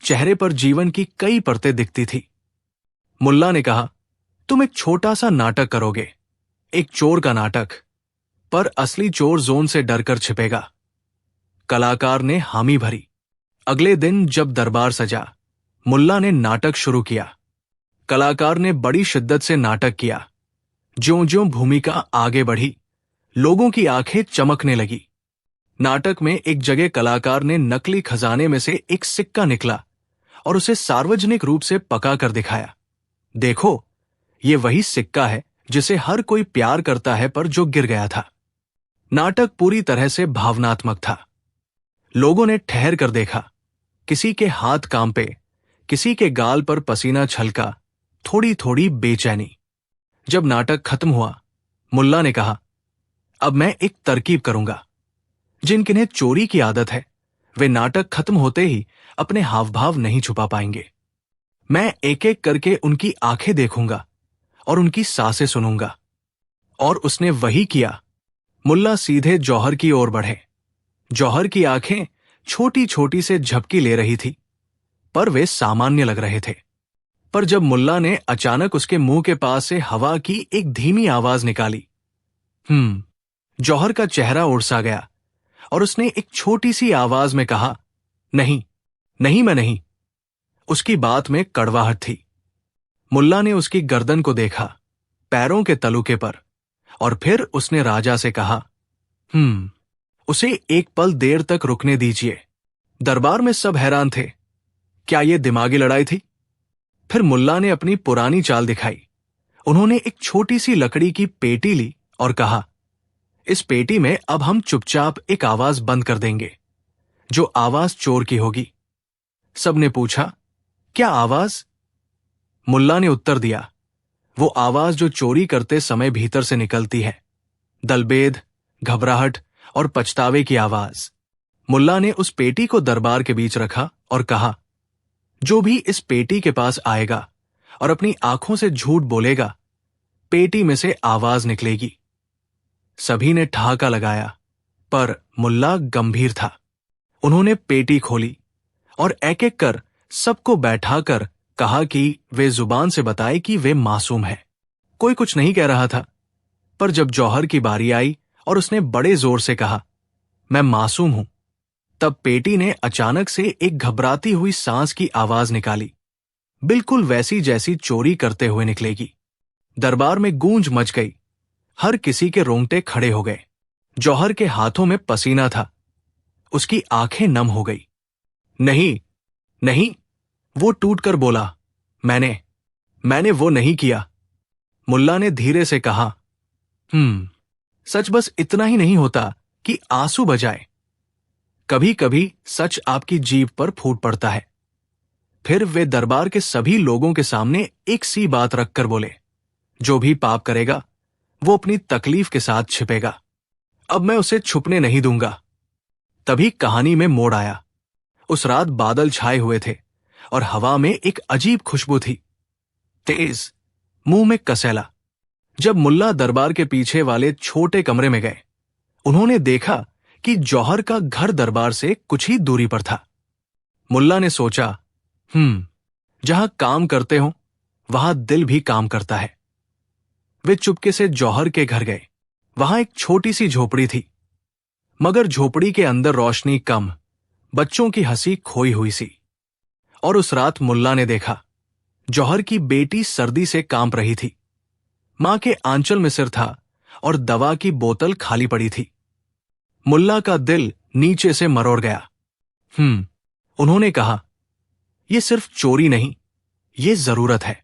S1: चेहरे पर जीवन की कई परतें दिखती थी। मुल्ला ने कहा, तुम एक छोटा सा नाटक करोगे, एक चोर का नाटक, पर असली चोर जोन से डरकर छिपेगा। कलाकार ने हामी भरी। अगले दिन जब दरबार सजा, मुल्ला ने नाटक शुरू किया। कलाकार ने बड़ी शिद्दत से नाटक किया। ज्यों-ज्यों भूमिका आगे बढ़ी, लोगों की आंखें चमकने लगी। नाटक में एक जगह कलाकार ने नकली खजाने में से एक सिक्का निकला और उसे सार्वजनिक रूप से पका कर दिखाया। देखो, ये वही सिक्का है जिसे हर कोई प्यार करता है पर जो गिर गया था। नाटक पूरी तरह से भावनात्मक था। लोगों ने ठहर कर देखा। किसी के हाथ कांपे, किसी के गाल पर पसीना छलका, थोड़ी थोड़ी बेचैनी। जब नाटक खत्म हुआ, मुल्ला ने कहा, अब मैं एक तरकीब करूंगा। जिनकिन्हें चोरी की आदत है वे नाटक खत्म होते ही अपने हाव भाव नहीं छुपा पाएंगे। मैं एक एक करके उनकी आंखें देखूंगा और उनकी सांसें सुनूंगा। और उसने वही किया। मुल्ला सीधे जौहर की ओर बढ़े। जौहर की आंखें छोटी छोटी से झपकी ले रही थी, पर वे सामान्य लग रहे थे। पर जब मुल्ला ने अचानक उसके मुंह के पास से हवा की एक धीमी आवाज निकाली, जौहर का चेहरा उड़सा गया और उसने एक छोटी सी आवाज में कहा, नहीं, नहीं, मैं नहीं। उसकी बात में कड़वाहट थी। मुल्ला ने उसकी गर्दन को देखा, पैरों के तलुके पर, और फिर उसने राजा से कहा, उसे एक पल देर तक रुकने दीजिए। दरबार में सब हैरान थे। क्या यह दिमागी लड़ाई थी? फिर मुल्ला ने अपनी पुरानी चाल दिखाई। उन्होंने एक छोटी सी लकड़ी की पेटी ली और कहा, इस पेटी में अब हम चुपचाप एक आवाज बंद कर देंगे, जो आवाज चोर की होगी। सबने पूछा, क्या आवाज? मुल्ला ने उत्तर दिया, वो आवाज जो चोरी करते समय भीतर से निकलती है, दलबेद, घबराहट और पछतावे की आवाज। मुल्ला ने उस पेटी को दरबार के बीच रखा और कहा, जो भी इस पेटी के पास आएगा और अपनी आंखों से झूठ बोलेगा, पेटी में से आवाज निकलेगी। सभी ने ठहाका लगाया, पर मुल्ला गंभीर था। उन्होंने पेटी खोली और एक एक कर सबको बैठाकर कहा कि वे जुबान से बताए कि वे मासूम हैं। कोई कुछ नहीं कह रहा था, पर जब जौहर की बारी आई और उसने बड़े जोर से कहा, मैं मासूम हूं, तब पेटी ने अचानक से एक घबराती हुई सांस की आवाज निकाली, बिल्कुल वैसी जैसी चोरी करते हुए निकलेगी। दरबार में गूंज मच गई। हर किसी के रोंगटे खड़े हो गए। जौहर के हाथों में पसीना था। उसकी आंखें नम हो गई। नहीं, नहीं, वो टूटकर बोला, मैंने वो नहीं किया। मुल्ला ने धीरे से कहा, सच बस इतना ही नहीं होता कि आंसू बजाए। कभी कभी सच आपकी जीभ पर फूट पड़ता है। फिर वे दरबार के सभी लोगों के सामने एक सी बात रखकर बोले, जो भी पाप करेगा वो अपनी तकलीफ के साथ छिपेगा। अब मैं उसे छुपने नहीं दूंगा। तभी कहानी में मोड़ आया। उस रात बादल छाए हुए थे और हवा में एक अजीब खुशबू थी, तेज, मुंह में कसेला। जब मुल्ला दरबार के पीछे वाले छोटे कमरे में गए, उन्होंने देखा कि जौहर का घर दरबार से कुछ ही दूरी पर था। मुल्ला ने सोचा, जहां काम करते हो वहां दिल भी काम करता है। वे चुपके से जौहर के घर गए। वहां एक छोटी सी झोपड़ी थी, मगर झोपड़ी के अंदर रोशनी कम, बच्चों की हंसी खोई हुई सी। और उस रात मुल्ला ने देखा, जौहर की बेटी सर्दी से कांप रही थी। मां के आंचल में सिर था और दवा की बोतल खाली पड़ी थी। मुल्ला का दिल नीचे से मरोड़ गया। उन्होंने कहा, यह सिर्फ चोरी नहीं, ये जरूरत है।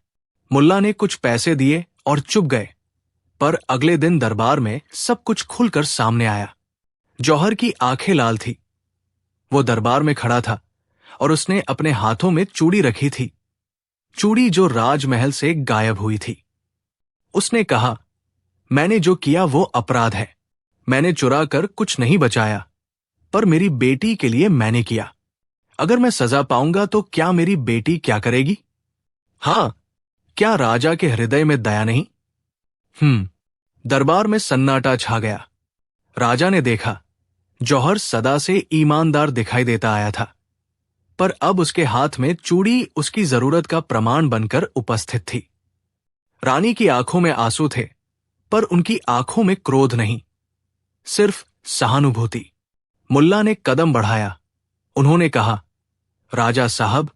S1: मुल्ला ने कुछ पैसे दिए और चुप गए। पर अगले दिन दरबार में सब कुछ खुलकर सामने आया। जौहर की आंखें लाल थी। वो दरबार में खड़ा था और उसने अपने हाथों में चूड़ी रखी थी, चूड़ी जो राजमहल से गायब हुई थी। उसने कहा, मैंने जो किया वो अपराध है। मैंने चुरा कर कुछ नहीं बचाया, पर मेरी बेटी के लिए मैंने किया। अगर मैं सजा पाऊंगा तो क्या मेरी बेटी क्या करेगी? हां, क्या राजा के हृदय में दया नहीं? दरबार में सन्नाटा छा गया। राजा ने देखा, जौहर सदा से ईमानदार दिखाई देता आया था, पर अब उसके हाथ में चूड़ी उसकी जरूरत का प्रमाण बनकर उपस्थित थी। रानी की आंखों में आंसू थे, पर उनकी आंखों में क्रोध नहीं, सिर्फ सहानुभूति। मुल्ला ने कदम बढ़ाया। उन्होंने कहा, राजा साहब,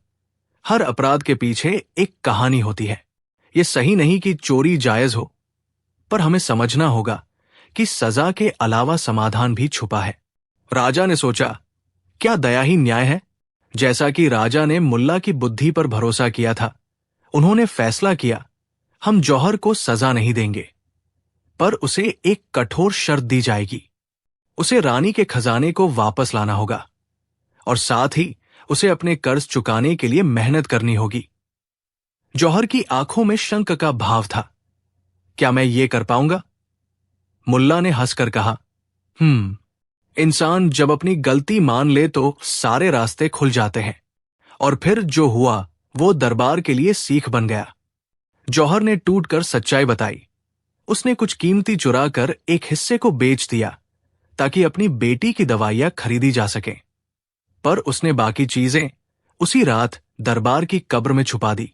S1: हर अपराध के पीछे एक कहानी होती है। यह सही नहीं कि चोरी जायज हो, पर हमें समझना होगा कि सजा के अलावा समाधान भी छुपा है। राजा ने सोचा, क्या दया ही न्याय है? जैसा कि राजा ने मुल्ला की बुद्धि पर भरोसा किया था, उन्होंने फैसला किया, हम जौहर को सजा नहीं देंगे, पर उसे एक कठोर शर्त दी जाएगी। उसे रानी के खजाने को वापस लाना होगा और साथ ही उसे अपने कर्ज चुकाने के लिए मेहनत करनी होगी। जौहर की आंखों में शंक का भाव था। क्या मैं ये कर पाऊंगा? मुल्ला ने हंसकर कहा, इंसान जब अपनी गलती मान ले तो सारे रास्ते खुल जाते हैं, और फिर जो हुआ वो दरबार के लिए सीख बन गया। जौहर ने टूटकर सच्चाई बताई। उसने कुछ कीमती चुरा कर एक हिस्से को बेच दिया ताकि अपनी बेटी की दवाइयां खरीदी जा सकें, पर उसने बाकी चीजें उसी रात दरबार की कब्र में छुपा दी,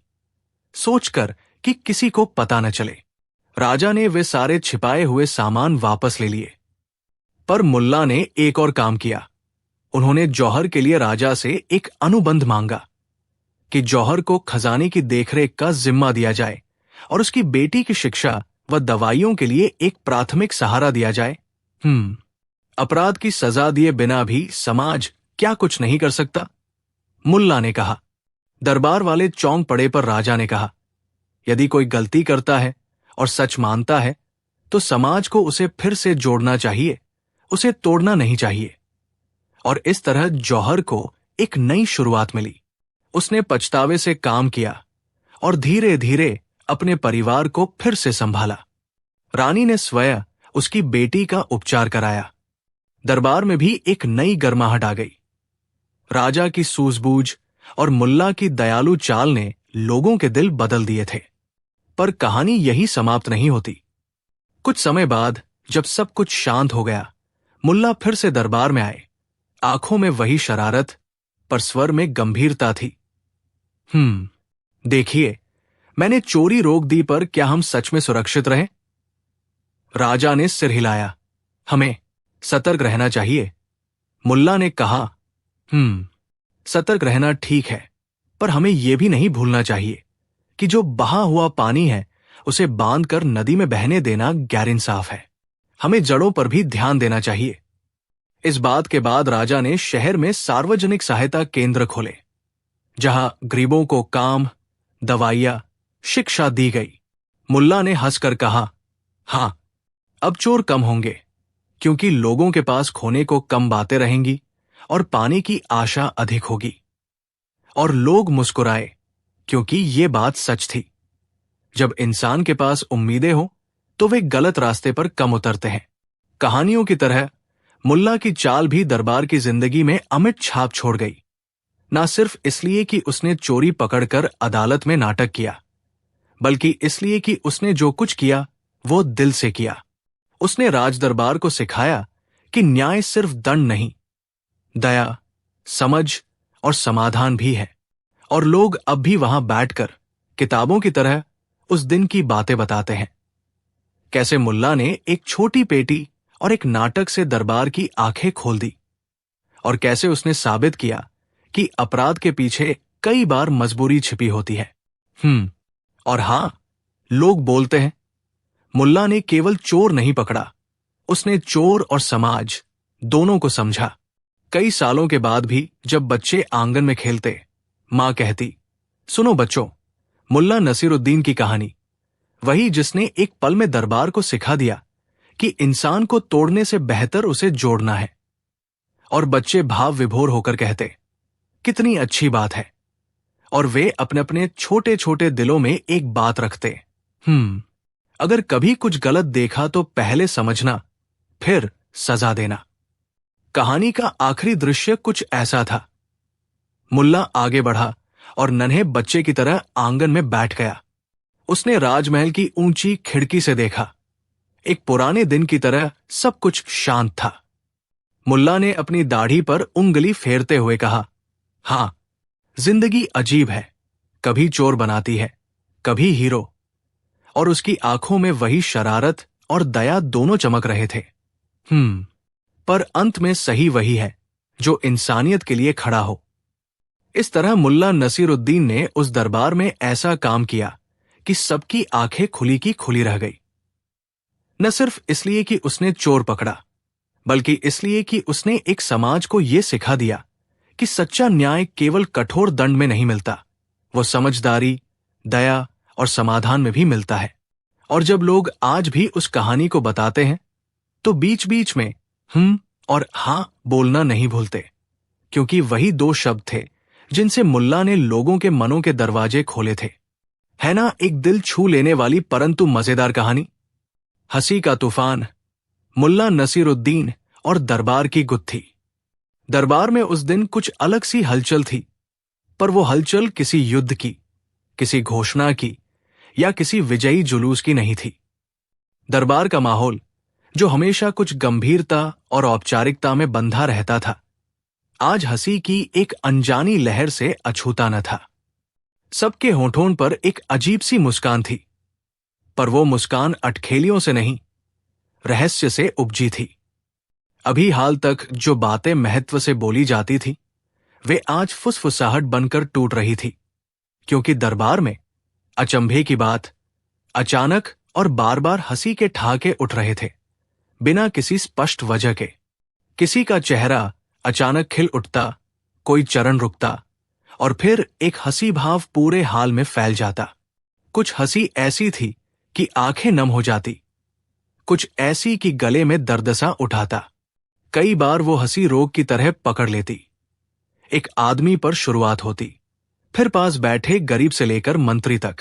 S1: सोचकर कि किसी को पता न चले। राजा ने वे सारे छिपाए हुए सामान वापस ले लिए, पर मुल्ला ने एक और काम किया। उन्होंने जौहर के लिए राजा से एक अनुबंध मांगा कि जौहर को खजाने की देखरेख का जिम्मा दिया जाए और उसकी बेटी की शिक्षा व दवाइयों के लिए एक प्राथमिक सहारा दिया जाए। अपराध की सजा दिए बिना भी समाज क्या कुछ नहीं कर सकता? मुल्ला ने कहा। दरबार वाले चौंक पड़े, पर राजा ने कहा, यदि कोई गलती करता है और सच मानता है तो समाज को उसे फिर से जोड़ना चाहिए, उसे तोड़ना नहीं चाहिए। और इस तरह जौहर को एक नई शुरुआत मिली। उसने पछतावे से काम किया और धीरे धीरे अपने परिवार को फिर से संभाला। रानी ने स्वयं उसकी बेटी का उपचार कराया। दरबार में भी एक नई गर्माहट आ गई। राजा की सूझबूझ और मुल्ला की दयालु चाल ने लोगों के दिल बदल दिए थे। पर कहानी यही समाप्त नहीं होती। कुछ समय बाद जब सब कुछ शांत हो गया, मुल्ला फिर से दरबार में आए। आंखों में वही शरारत, पर स्वर में गंभीरता थी। देखिए, मैंने चोरी रोक दी, पर क्या हम सच में सुरक्षित रहे? राजा ने सिर हिलाया। हमें सतर्क रहना चाहिए। मुल्ला ने कहा, सतर्क रहना ठीक है, पर हमें यह भी नहीं भूलना चाहिए कि जो बहा हुआ पानी है उसे बांधकर नदी में बहने देना गैरइंसाफ है। हमें जड़ों पर भी ध्यान देना चाहिए। इस बात के बाद राजा ने शहर में सार्वजनिक सहायता केंद्र खोले, जहां गरीबों को काम, दवाइयां, शिक्षा दी गई। मुल्ला ने हंसकर कहा, हां, अब चोर कम होंगे, क्योंकि लोगों के पास खोने को कम बातें रहेंगी और पानी की आशा अधिक होगी। और लोग मुस्कुराए, क्योंकि ये बात सच थी। जब इंसान के पास उम्मीदें हो तो वे गलत रास्ते पर कम उतरते हैं। कहानियों की तरह मुल्ला की चाल भी दरबार की जिंदगी में अमिट छाप छोड़ गई। ना सिर्फ इसलिए कि उसने चोरी पकड़कर अदालत में नाटक किया, बल्कि इसलिए कि उसने जो कुछ किया वो दिल से किया। उसने राजदरबार को सिखाया कि न्याय सिर्फ दंड नहीं, दया, समझ और समाधान भी है। और लोग अब भी वहां बैठकर किताबों की तरह उस दिन की बातें बताते हैं। कैसे मुल्ला ने एक छोटी पेटी और एक नाटक से दरबार की आंखें खोल दी, और कैसे उसने साबित किया कि अपराध के पीछे कई बार मजबूरी छिपी होती है। और हां, लोग बोलते हैं, मुल्ला ने केवल चोर नहीं पकड़ा, उसने चोर और समाज दोनों को समझा। कई सालों के बाद भी जब बच्चे आंगन में खेलते, मां कहती, सुनो बच्चों, मुल्ला नसीरुद्दीन की कहानी, वही जिसने एक पल में दरबार को सिखा दिया कि इंसान को तोड़ने से बेहतर उसे जोड़ना है। और बच्चे भाव विभोर होकर कहते, कितनी अच्छी बात है। और वे अपने अपने छोटे छोटे दिलों में एक बात रखते, अगर कभी कुछ गलत देखा तो पहले समझना, फिर सजा देना। कहानी का आखिरी दृश्य कुछ ऐसा था। मुल्ला आगे बढ़ा और नन्हे बच्चे की तरह आंगन में बैठ गया। उसने राजमहल की ऊंची खिड़की से देखा। एक पुराने दिन की तरह सब कुछ शांत था। मुल्ला ने अपनी दाढ़ी पर उंगली फेरते हुए कहा, हां, जिंदगी अजीब है, कभी चोर बनाती है, कभी हीरो। और उसकी आंखों में वही शरारत और दया दोनों चमक रहे थे। पर अंत में सही वही है जो इंसानियत के लिए खड़ा हो। इस तरह मुल्ला नसीरुद्दीन ने उस दरबार में ऐसा काम किया कि सबकी आंखें खुली की खुली रह गई। न सिर्फ इसलिए कि उसने चोर पकड़ा, बल्कि इसलिए कि उसने एक समाज को यह सिखा दिया कि सच्चा न्याय केवल कठोर दंड में नहीं मिलता, वो समझदारी, दया और समाधान में भी मिलता है। और जब लोग आज भी उस कहानी को बताते हैं तो बीच बीच में और हां बोलना नहीं भूलते, क्योंकि वही दो शब्द थे जिनसे मुल्ला ने लोगों के मनों के दरवाजे खोले थे। है ना एक दिल छू लेने वाली परंतु मजेदार कहानी? हंसी का तूफान, मुल्ला नसीरुद्दीन और दरबार की गुत्थी। दरबार में उस दिन कुछ अलग सी हलचल थी, पर वो हलचल किसी युद्ध की, किसी घोषणा की या किसी विजयी जुलूस की नहीं थी। दरबार का माहौल, जो हमेशा कुछ गंभीरता और औपचारिकता में बंधा रहता था, आज हंसी की एक अनजानी लहर से अछूता न था। सबके होठों पर एक अजीब सी मुस्कान थी, पर वो मुस्कान अटखेलियों से नहीं, रहस्य से उपजी थी। अभी हाल तक जो बातें महत्व से बोली जाती थी, वे आज फुसफुसाहट बनकर टूट रही थी, क्योंकि दरबार में अचंभे की बात, अचानक और बार बार हंसी के ठहाके उठ रहे थे, बिना किसी स्पष्ट वजह के। किसी का चेहरा अचानक खिल उठता, कोई चरण रुकता, और फिर एक हंसी भाव पूरे हाल में फैल जाता। कुछ हंसी ऐसी थी कि आंखें नम हो जाती, कुछ ऐसी कि गले में दर्दसा उठाता। कई बार वो हंसी रोग की तरह पकड़ लेती। एक आदमी पर शुरुआत होती, फिर पास बैठे गरीब से लेकर मंत्री तक,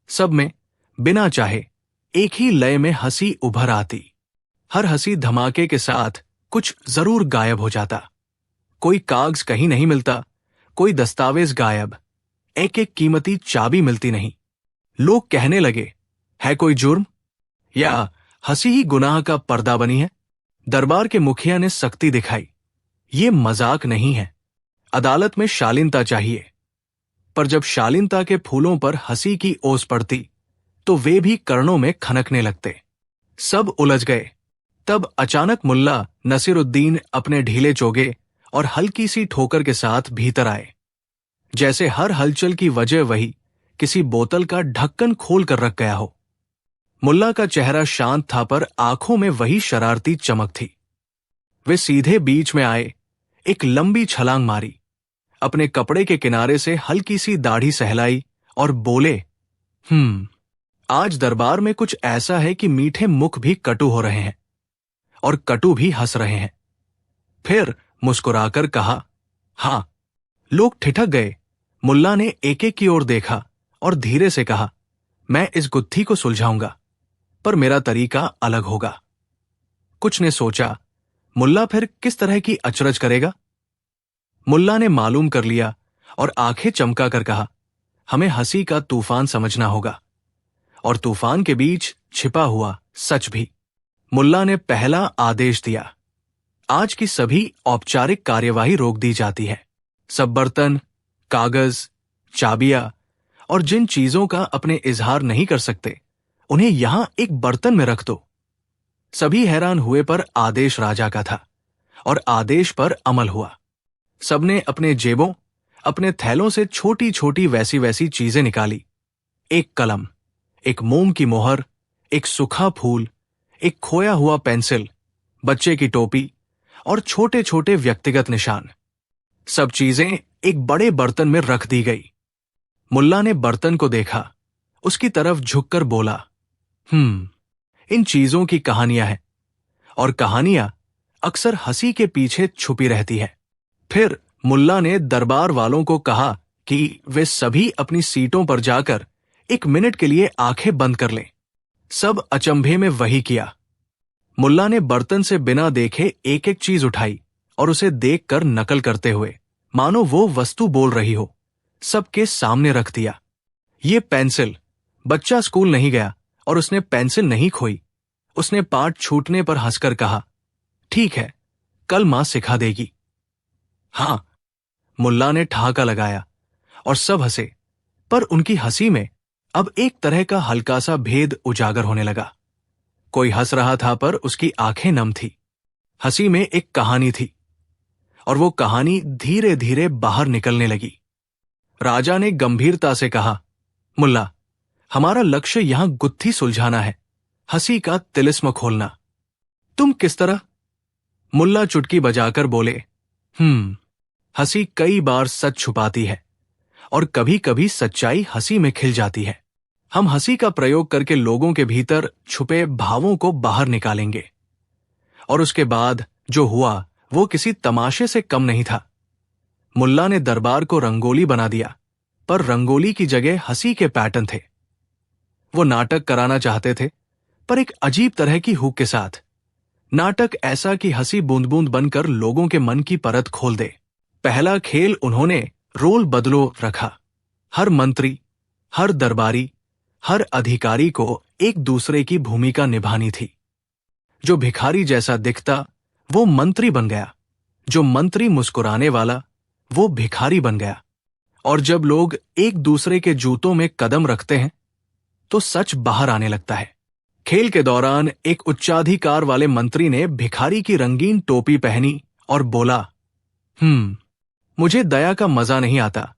S1: सब में बिना चाहे एक ही लय में हंसी उभर आती। हर हंसी धमाके के साथ कुछ जरूर गायब हो जाता। कोई कागज कहीं नहीं मिलता, कोई दस्तावेज गायब, एक एक कीमती चाबी मिलती नहीं। लोग कहने लगे, है कोई जुर्म, या हंसी ही गुनाह का पर्दा बनी है। दरबार के मुखिया ने सख्ती दिखाई, ये मजाक नहीं है, अदालत में शालीनता चाहिए। पर जब शालीनता के फूलों पर हंसी की ओस पड़ती, तो वे भी कर्णों में खनकने लगते। सब उलझ गए। तब अचानक मुल्ला नसीरुद्दीन अपने ढीले चोगे और हल्की सी ठोकर के साथ भीतर आए। जैसे हर हलचल की वजह वही किसी बोतल का ढक्कन खोल कर रख गया हो। मुल्ला का चेहरा शांत था, पर आंखों में वही शरारती चमक थी। वे सीधे बीच में आए, एक लंबी छलांग मारी, अपने कपड़े के किनारे से हल्की सी दाढ़ी सहलाई और बोले, आज दरबार में कुछ ऐसा है कि मीठे मुख भी कटु हो रहे हैं और कटु भी हंस रहे हैं। फिर मुस्कुराकर कहा, हां। लोग ठिठक गए। मुल्ला ने एक एक की ओर देखा और धीरे से कहा, मैं इस गुत्थी को सुलझाऊंगा, पर मेरा तरीका अलग होगा। कुछ ने सोचा, मुल्ला फिर किस तरह की अचरज करेगा। मुल्ला ने मालूम कर लिया और आंखें चमका कर कहा, हमें हंसी का तूफान समझना होगा, और तूफान के बीच छिपा हुआ सच भी। मुल्ला ने पहला आदेश दिया, आज की सभी औपचारिक कार्यवाही रोक दी जाती है। सब बर्तन, कागज, चाबियां और जिन चीजों का अपने इजहार नहीं कर सकते, उन्हें यहां एक बर्तन में रख दो। सभी हैरान हुए, पर आदेश राजा का था और आदेश पर अमल हुआ। सबने अपने जेबों, अपने थैलों से छोटी छोटी वैसी वैसी चीजें निकाली। एक कलम, एक मोम की मोहर, एक सूखा फूल, एक खोया हुआ पेंसिल, बच्चे की टोपी और छोटे छोटे व्यक्तिगत निशान। सब चीजें एक बड़े बर्तन में रख दी गई। मुल्ला ने बर्तन को देखा, उसकी तरफ झुककर बोला, इन चीजों की कहानियां हैं, और कहानियां अक्सर हंसी के पीछे छुपी रहती है। फिर मुल्ला ने दरबार वालों को कहा कि वे सभी अपनी सीटों पर जाकर 1 मिनट के लिए आंखें बंद कर लें। सब अचंभे में वही किया। मुल्ला ने बर्तन से बिना देखे एक एक चीज उठाई और उसे देखकर नकल करते हुए, मानो वो वस्तु बोल रही हो, सबके सामने रख दिया। ये पेंसिल, बच्चा स्कूल नहीं गया और उसने पेंसिल नहीं खोई। उसने पाठ छूटने पर हंसकर कहा, ठीक है, कल मां सिखा देगी। हां, मुल्ला ने ठहाका लगाया और सब हंसे, पर उनकी हंसी में अब एक तरह का हल्का सा भेद उजागर होने लगा। कोई हंस रहा था, पर उसकी आंखें नम थी। हंसी में एक कहानी थी, और वो कहानी धीरे धीरे बाहर निकलने लगी। राजा ने गंभीरता से कहा, मुल्ला, हमारा लक्ष्य यहां गुत्थी सुलझाना है, हंसी का तिलिस्म खोलना। तुम किस तरह? मुल्ला चुटकी बजाकर बोले, हंसी कई बार सच छुपाती है और कभी कभी सच्चाई हंसी में खिल जाती है। हम हंसी का प्रयोग करके लोगों के भीतर छुपे भावों को बाहर निकालेंगे। और उसके बाद जो हुआ वो किसी तमाशे से कम नहीं था। मुल्ला ने दरबार को रंगोली बना दिया, पर रंगोली की जगह हंसी के पैटर्न थे। वो नाटक कराना चाहते थे, पर एक अजीब तरह की हुक के साथ। नाटक ऐसा कि हंसी बूंद बूंद बनकर लोगों के मन की परत खोल दे। पहला खेल उन्होंने रोल बदलो रखा। हर मंत्री, हर दरबारी, हर अधिकारी को एक दूसरे की भूमिका निभानी थी। जो भिखारी जैसा दिखता वो मंत्री बन गया, जो मंत्री मुस्कुराने वाला वो भिखारी बन गया। और जब लोग एक दूसरे के जूतों में कदम रखते हैं तो सच बाहर आने लगता है। खेल के दौरान एक उच्चाधिकार वाले मंत्री ने भिखारी की रंगीन टोपी पहनी और बोला, मुझे दया का मजा नहीं आता,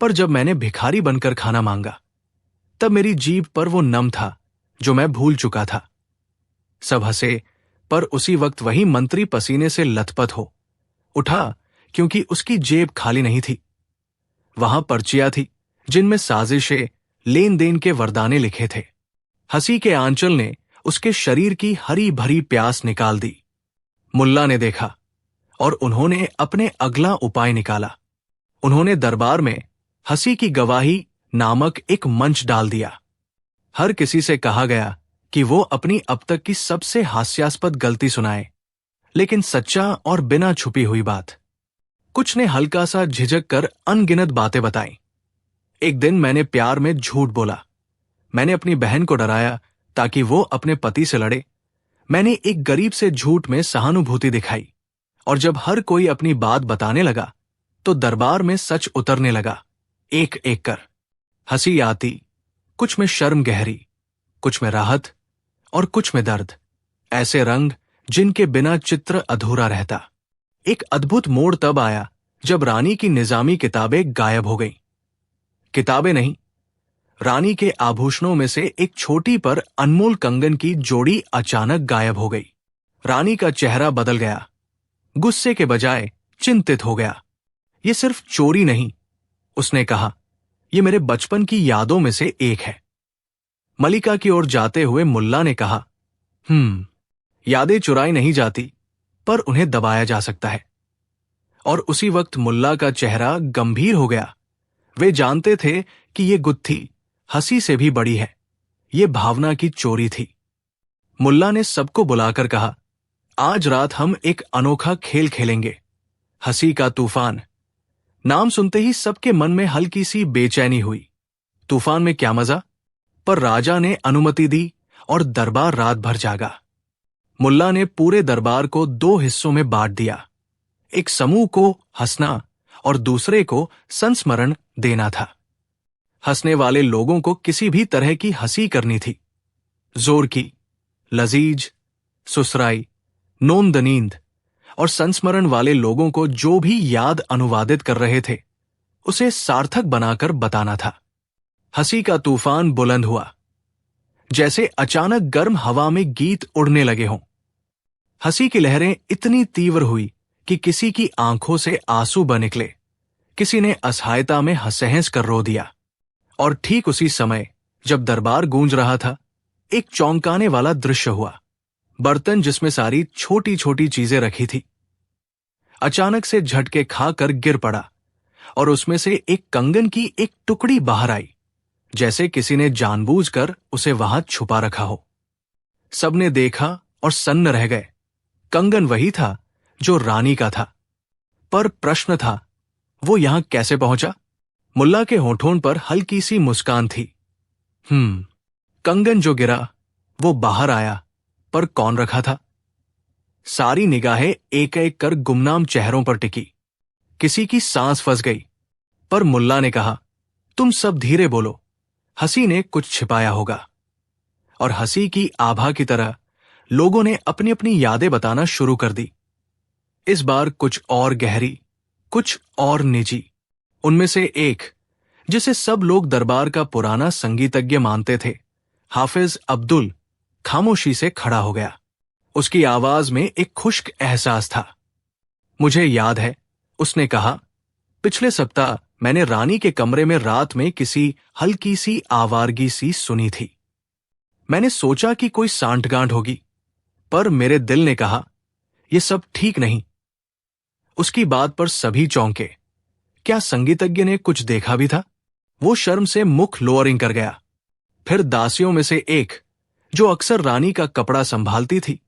S1: पर जब मैंने भिखारी बनकर खाना मांगा तब मेरी जीभ पर वो नम था जो मैं भूल चुका था। सब हंसे, पर उसी वक्त वही मंत्री पसीने से लथपथ हो उठा क्योंकि उसकी जेब खाली नहीं थी। वहां पर्चियां थी जिनमें साजिशें, लेन देन के वरदाने लिखे थे। हंसी के आंचल ने उसके शरीर की हरी भरी प्यास निकाल दी। मुल्ला ने देखा और उन्होंने अपने अगला उपाय निकाला। उन्होंने दरबार में हंसी की गवाही नामक एक मंच डाल दिया। हर किसी से कहा गया कि वो अपनी अब तक की सबसे हास्यास्पद गलती सुनाए, लेकिन सच्चा और बिना छुपी हुई बात। कुछ ने हल्का सा झिझक कर अनगिनत बातें बताई। एक दिन मैंने प्यार में झूठ बोला। मैंने अपनी बहन को डराया ताकि वो अपने पति से लड़े। मैंने एक गरीब से झूठ में सहानुभूति दिखाई, और जब हर कोई अपनी बात बताने लगा तो दरबार में सच उतरने लगा, एक एक कर। हंसी आती, कुछ में शर्म गहरी, कुछ में राहत और कुछ में दर्द। ऐसे रंग जिनके बिना चित्र अधूरा रहता। एक अद्भुत मोड़ तब आया जब रानी की निजामी किताबें गायब हो गईं। किताबें नहीं, रानी के आभूषणों में से एक छोटी पर अनमोल कंगन की जोड़ी अचानक गायब हो गई। रानी का चेहरा बदल गया, गुस्से के बजाय चिंतित हो गया। ये सिर्फ चोरी नहीं, उसने कहा, ये मेरे बचपन की यादों में से एक है। मलिका की ओर जाते हुए मुल्ला ने कहा, यादें चुराई नहीं जाती, पर उन्हें दबाया जा सकता है। और उसी वक्त मुल्ला का चेहरा गंभीर हो गया। वे जानते थे कि ये गुत्थी हंसी से भी बड़ी है, ये भावना की चोरी थी। मुल्ला ने सबको बुलाकर कहा, आज रात हम एक अनोखा खेल खेलेंगे, हंसी का तूफान। नाम सुनते ही सबके मन में हल्की सी बेचैनी हुई। तूफान में क्या मजा? पर राजा ने अनुमति दी और दरबार रात भर जागा। मुल्ला ने पूरे दरबार को दो हिस्सों में बांट दिया। एक समूह को हंसना और दूसरे को संस्मरण देना था। हंसने वाले लोगों को किसी भी तरह की हंसी करनी थी, जोर की, लजीज, सुसराई, नोंदनींद। और संस्मरण वाले लोगों को जो भी याद अनुवादित कर रहे थे उसे सार्थक बनाकर बताना था। हंसी का तूफान बुलंद हुआ, जैसे अचानक गर्म हवा में गीत उड़ने लगे हों। हंसी की लहरें इतनी तीव्र हुई कि किसी की आंखों से आंसू बह निकले, किसी ने असहायता में हंस-हंस कर रो दिया। और ठीक उसी समय जब दरबार गूंज रहा था, एक चौंकाने वाला दृश्य हुआ। बर्तन जिसमें सारी छोटी छोटी चीजें रखी थी, अचानक से झटके खाकर गिर पड़ा और उसमें से एक कंगन की एक टुकड़ी बाहर आई, जैसे किसी ने जानबूझकर उसे वहां छुपा रखा हो। सबने देखा और सन्न रह गए। कंगन वही था जो रानी का था, पर प्रश्न था, वो यहां कैसे पहुंचा? मुल्ला के होठों पर हल्की सी मुस्कान थी। कंगन जो गिरा वो बाहर आया, पर कौन रखा था? सारी निगाहें एक एक कर गुमनाम चेहरों पर टिकी। किसी की सांस फंस गई, पर मुल्ला ने कहा, तुम सब धीरे बोलो, हंसी ने कुछ छिपाया होगा। और हंसी की आभा की तरह लोगों ने अपनी अपनी यादें बताना शुरू कर दी। इस बार कुछ और गहरी, कुछ और निजी। उनमें से एक, जिसे सब लोग दरबार का पुराना संगीतज्ञ मानते थे, हाफिज अब्दुल, खामोशी से खड़ा हो गया। उसकी आवाज में एक खुश्क एहसास था। मुझे याद है, उसने कहा, पिछले सप्ताह मैंने रानी के कमरे में रात में किसी हल्की सी आवारगी सी सुनी थी। मैंने सोचा कि कोई सांठगांठ होगी, पर मेरे दिल ने कहा, यह सब ठीक नहीं। उसकी बात पर सभी चौंके। क्या संगीतज्ञ ने कुछ देखा भी था? वो शर्म से मुख लोअरिंग कर गया। फिर दासियों में से एक, जो अक्सर रानी का कपड़ा संभालती थी,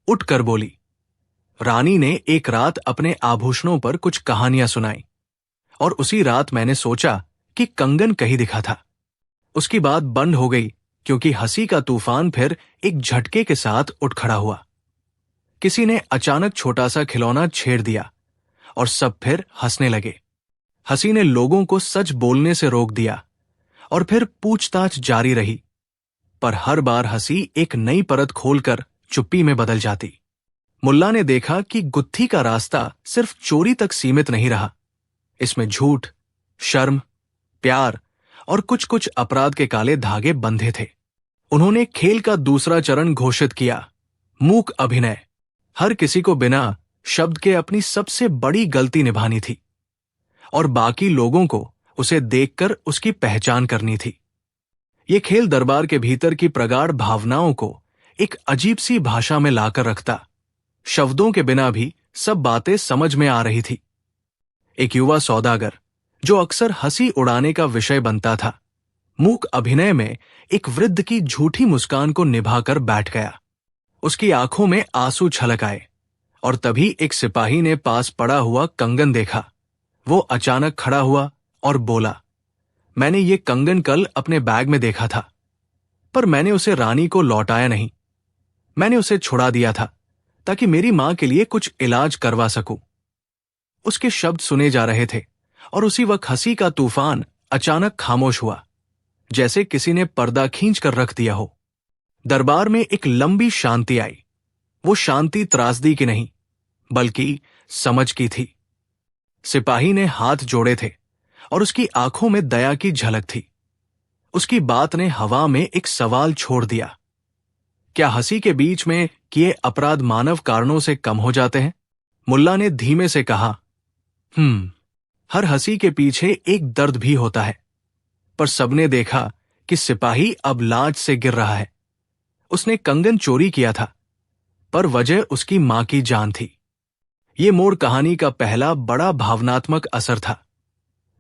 S1: उठकर बोली। रानी ने एक रात अपने आभूषणों पर कुछ कहानियां सुनाई और उसी रात मैंने सोचा कि कंगन कहीं दिखा था। उसकी बात बंद हो गई क्योंकि हंसी का तूफान फिर एक झटके के साथ उठ खड़ा हुआ। किसी ने अचानक छोटा सा खिलौना छेड़ दिया और सब फिर हंसने लगे। हंसी ने लोगों को सच बोलने से रोक दिया और फिर पूछताछ जारी रही, पर हर बार हंसी एक नई परत खोलकर चुप्पी में बदल जाती। मुल्ला ने देखा कि गुत्थी का रास्ता सिर्फ चोरी तक सीमित नहीं रहा। इसमें झूठ, शर्म, प्यार और कुछ कुछ अपराध के काले धागे बंधे थे। उन्होंने खेल का दूसरा चरण घोषित किया, मूक अभिनय। हर किसी को बिना शब्द के अपनी सबसे बड़ी गलती निभानी थी और बाकी लोगों को उसे देखकर उसकी पहचान करनी थी। ये खेल दरबार के भीतर की प्रगाढ़ भावनाओं को एक अजीब सी भाषा में लाकर रखता। शब्दों के बिना भी सब बातें समझ में आ रही थी। एक युवा सौदागर जो अक्सर हंसी उड़ाने का विषय बनता था, मूक अभिनय में एक वृद्ध की झूठी मुस्कान को निभाकर बैठ गया। उसकी आंखों में आंसू छलक आए और तभी एक सिपाही ने पास पड़ा हुआ कंगन देखा। वो अचानक खड़ा हुआ और बोला, मैंने ये कंगन कल अपने बैग में देखा था, पर मैंने उसे रानी को लौटाया नहीं। मैंने उसे छुड़ा दिया था ताकि मेरी मां के लिए कुछ इलाज करवा सकूं। उसके शब्द सुने जा रहे थे और उसी वक्त हंसी का तूफान अचानक खामोश हुआ, जैसे किसी ने पर्दा खींच कर रख दिया हो। दरबार में एक लंबी शांति आई। वो शांति त्रासदी की नहीं, बल्कि समझ की थी। सिपाही ने हाथ जोड़े थे और उसकी आंखों में दया की झलक थी। उसकी बात ने हवा में एक सवाल छोड़ दिया, क्या हंसी के बीच में किए अपराध मानव कारणों से कम हो जाते हैं? मुल्ला ने धीमे से कहा, हर हंसी के पीछे एक दर्द भी होता है। पर सबने देखा कि सिपाही अब लाज से गिर रहा है। उसने कंगन चोरी किया था, पर वजह उसकी मां की जान थी। ये मोड़ कहानी का पहला बड़ा भावनात्मक असर था।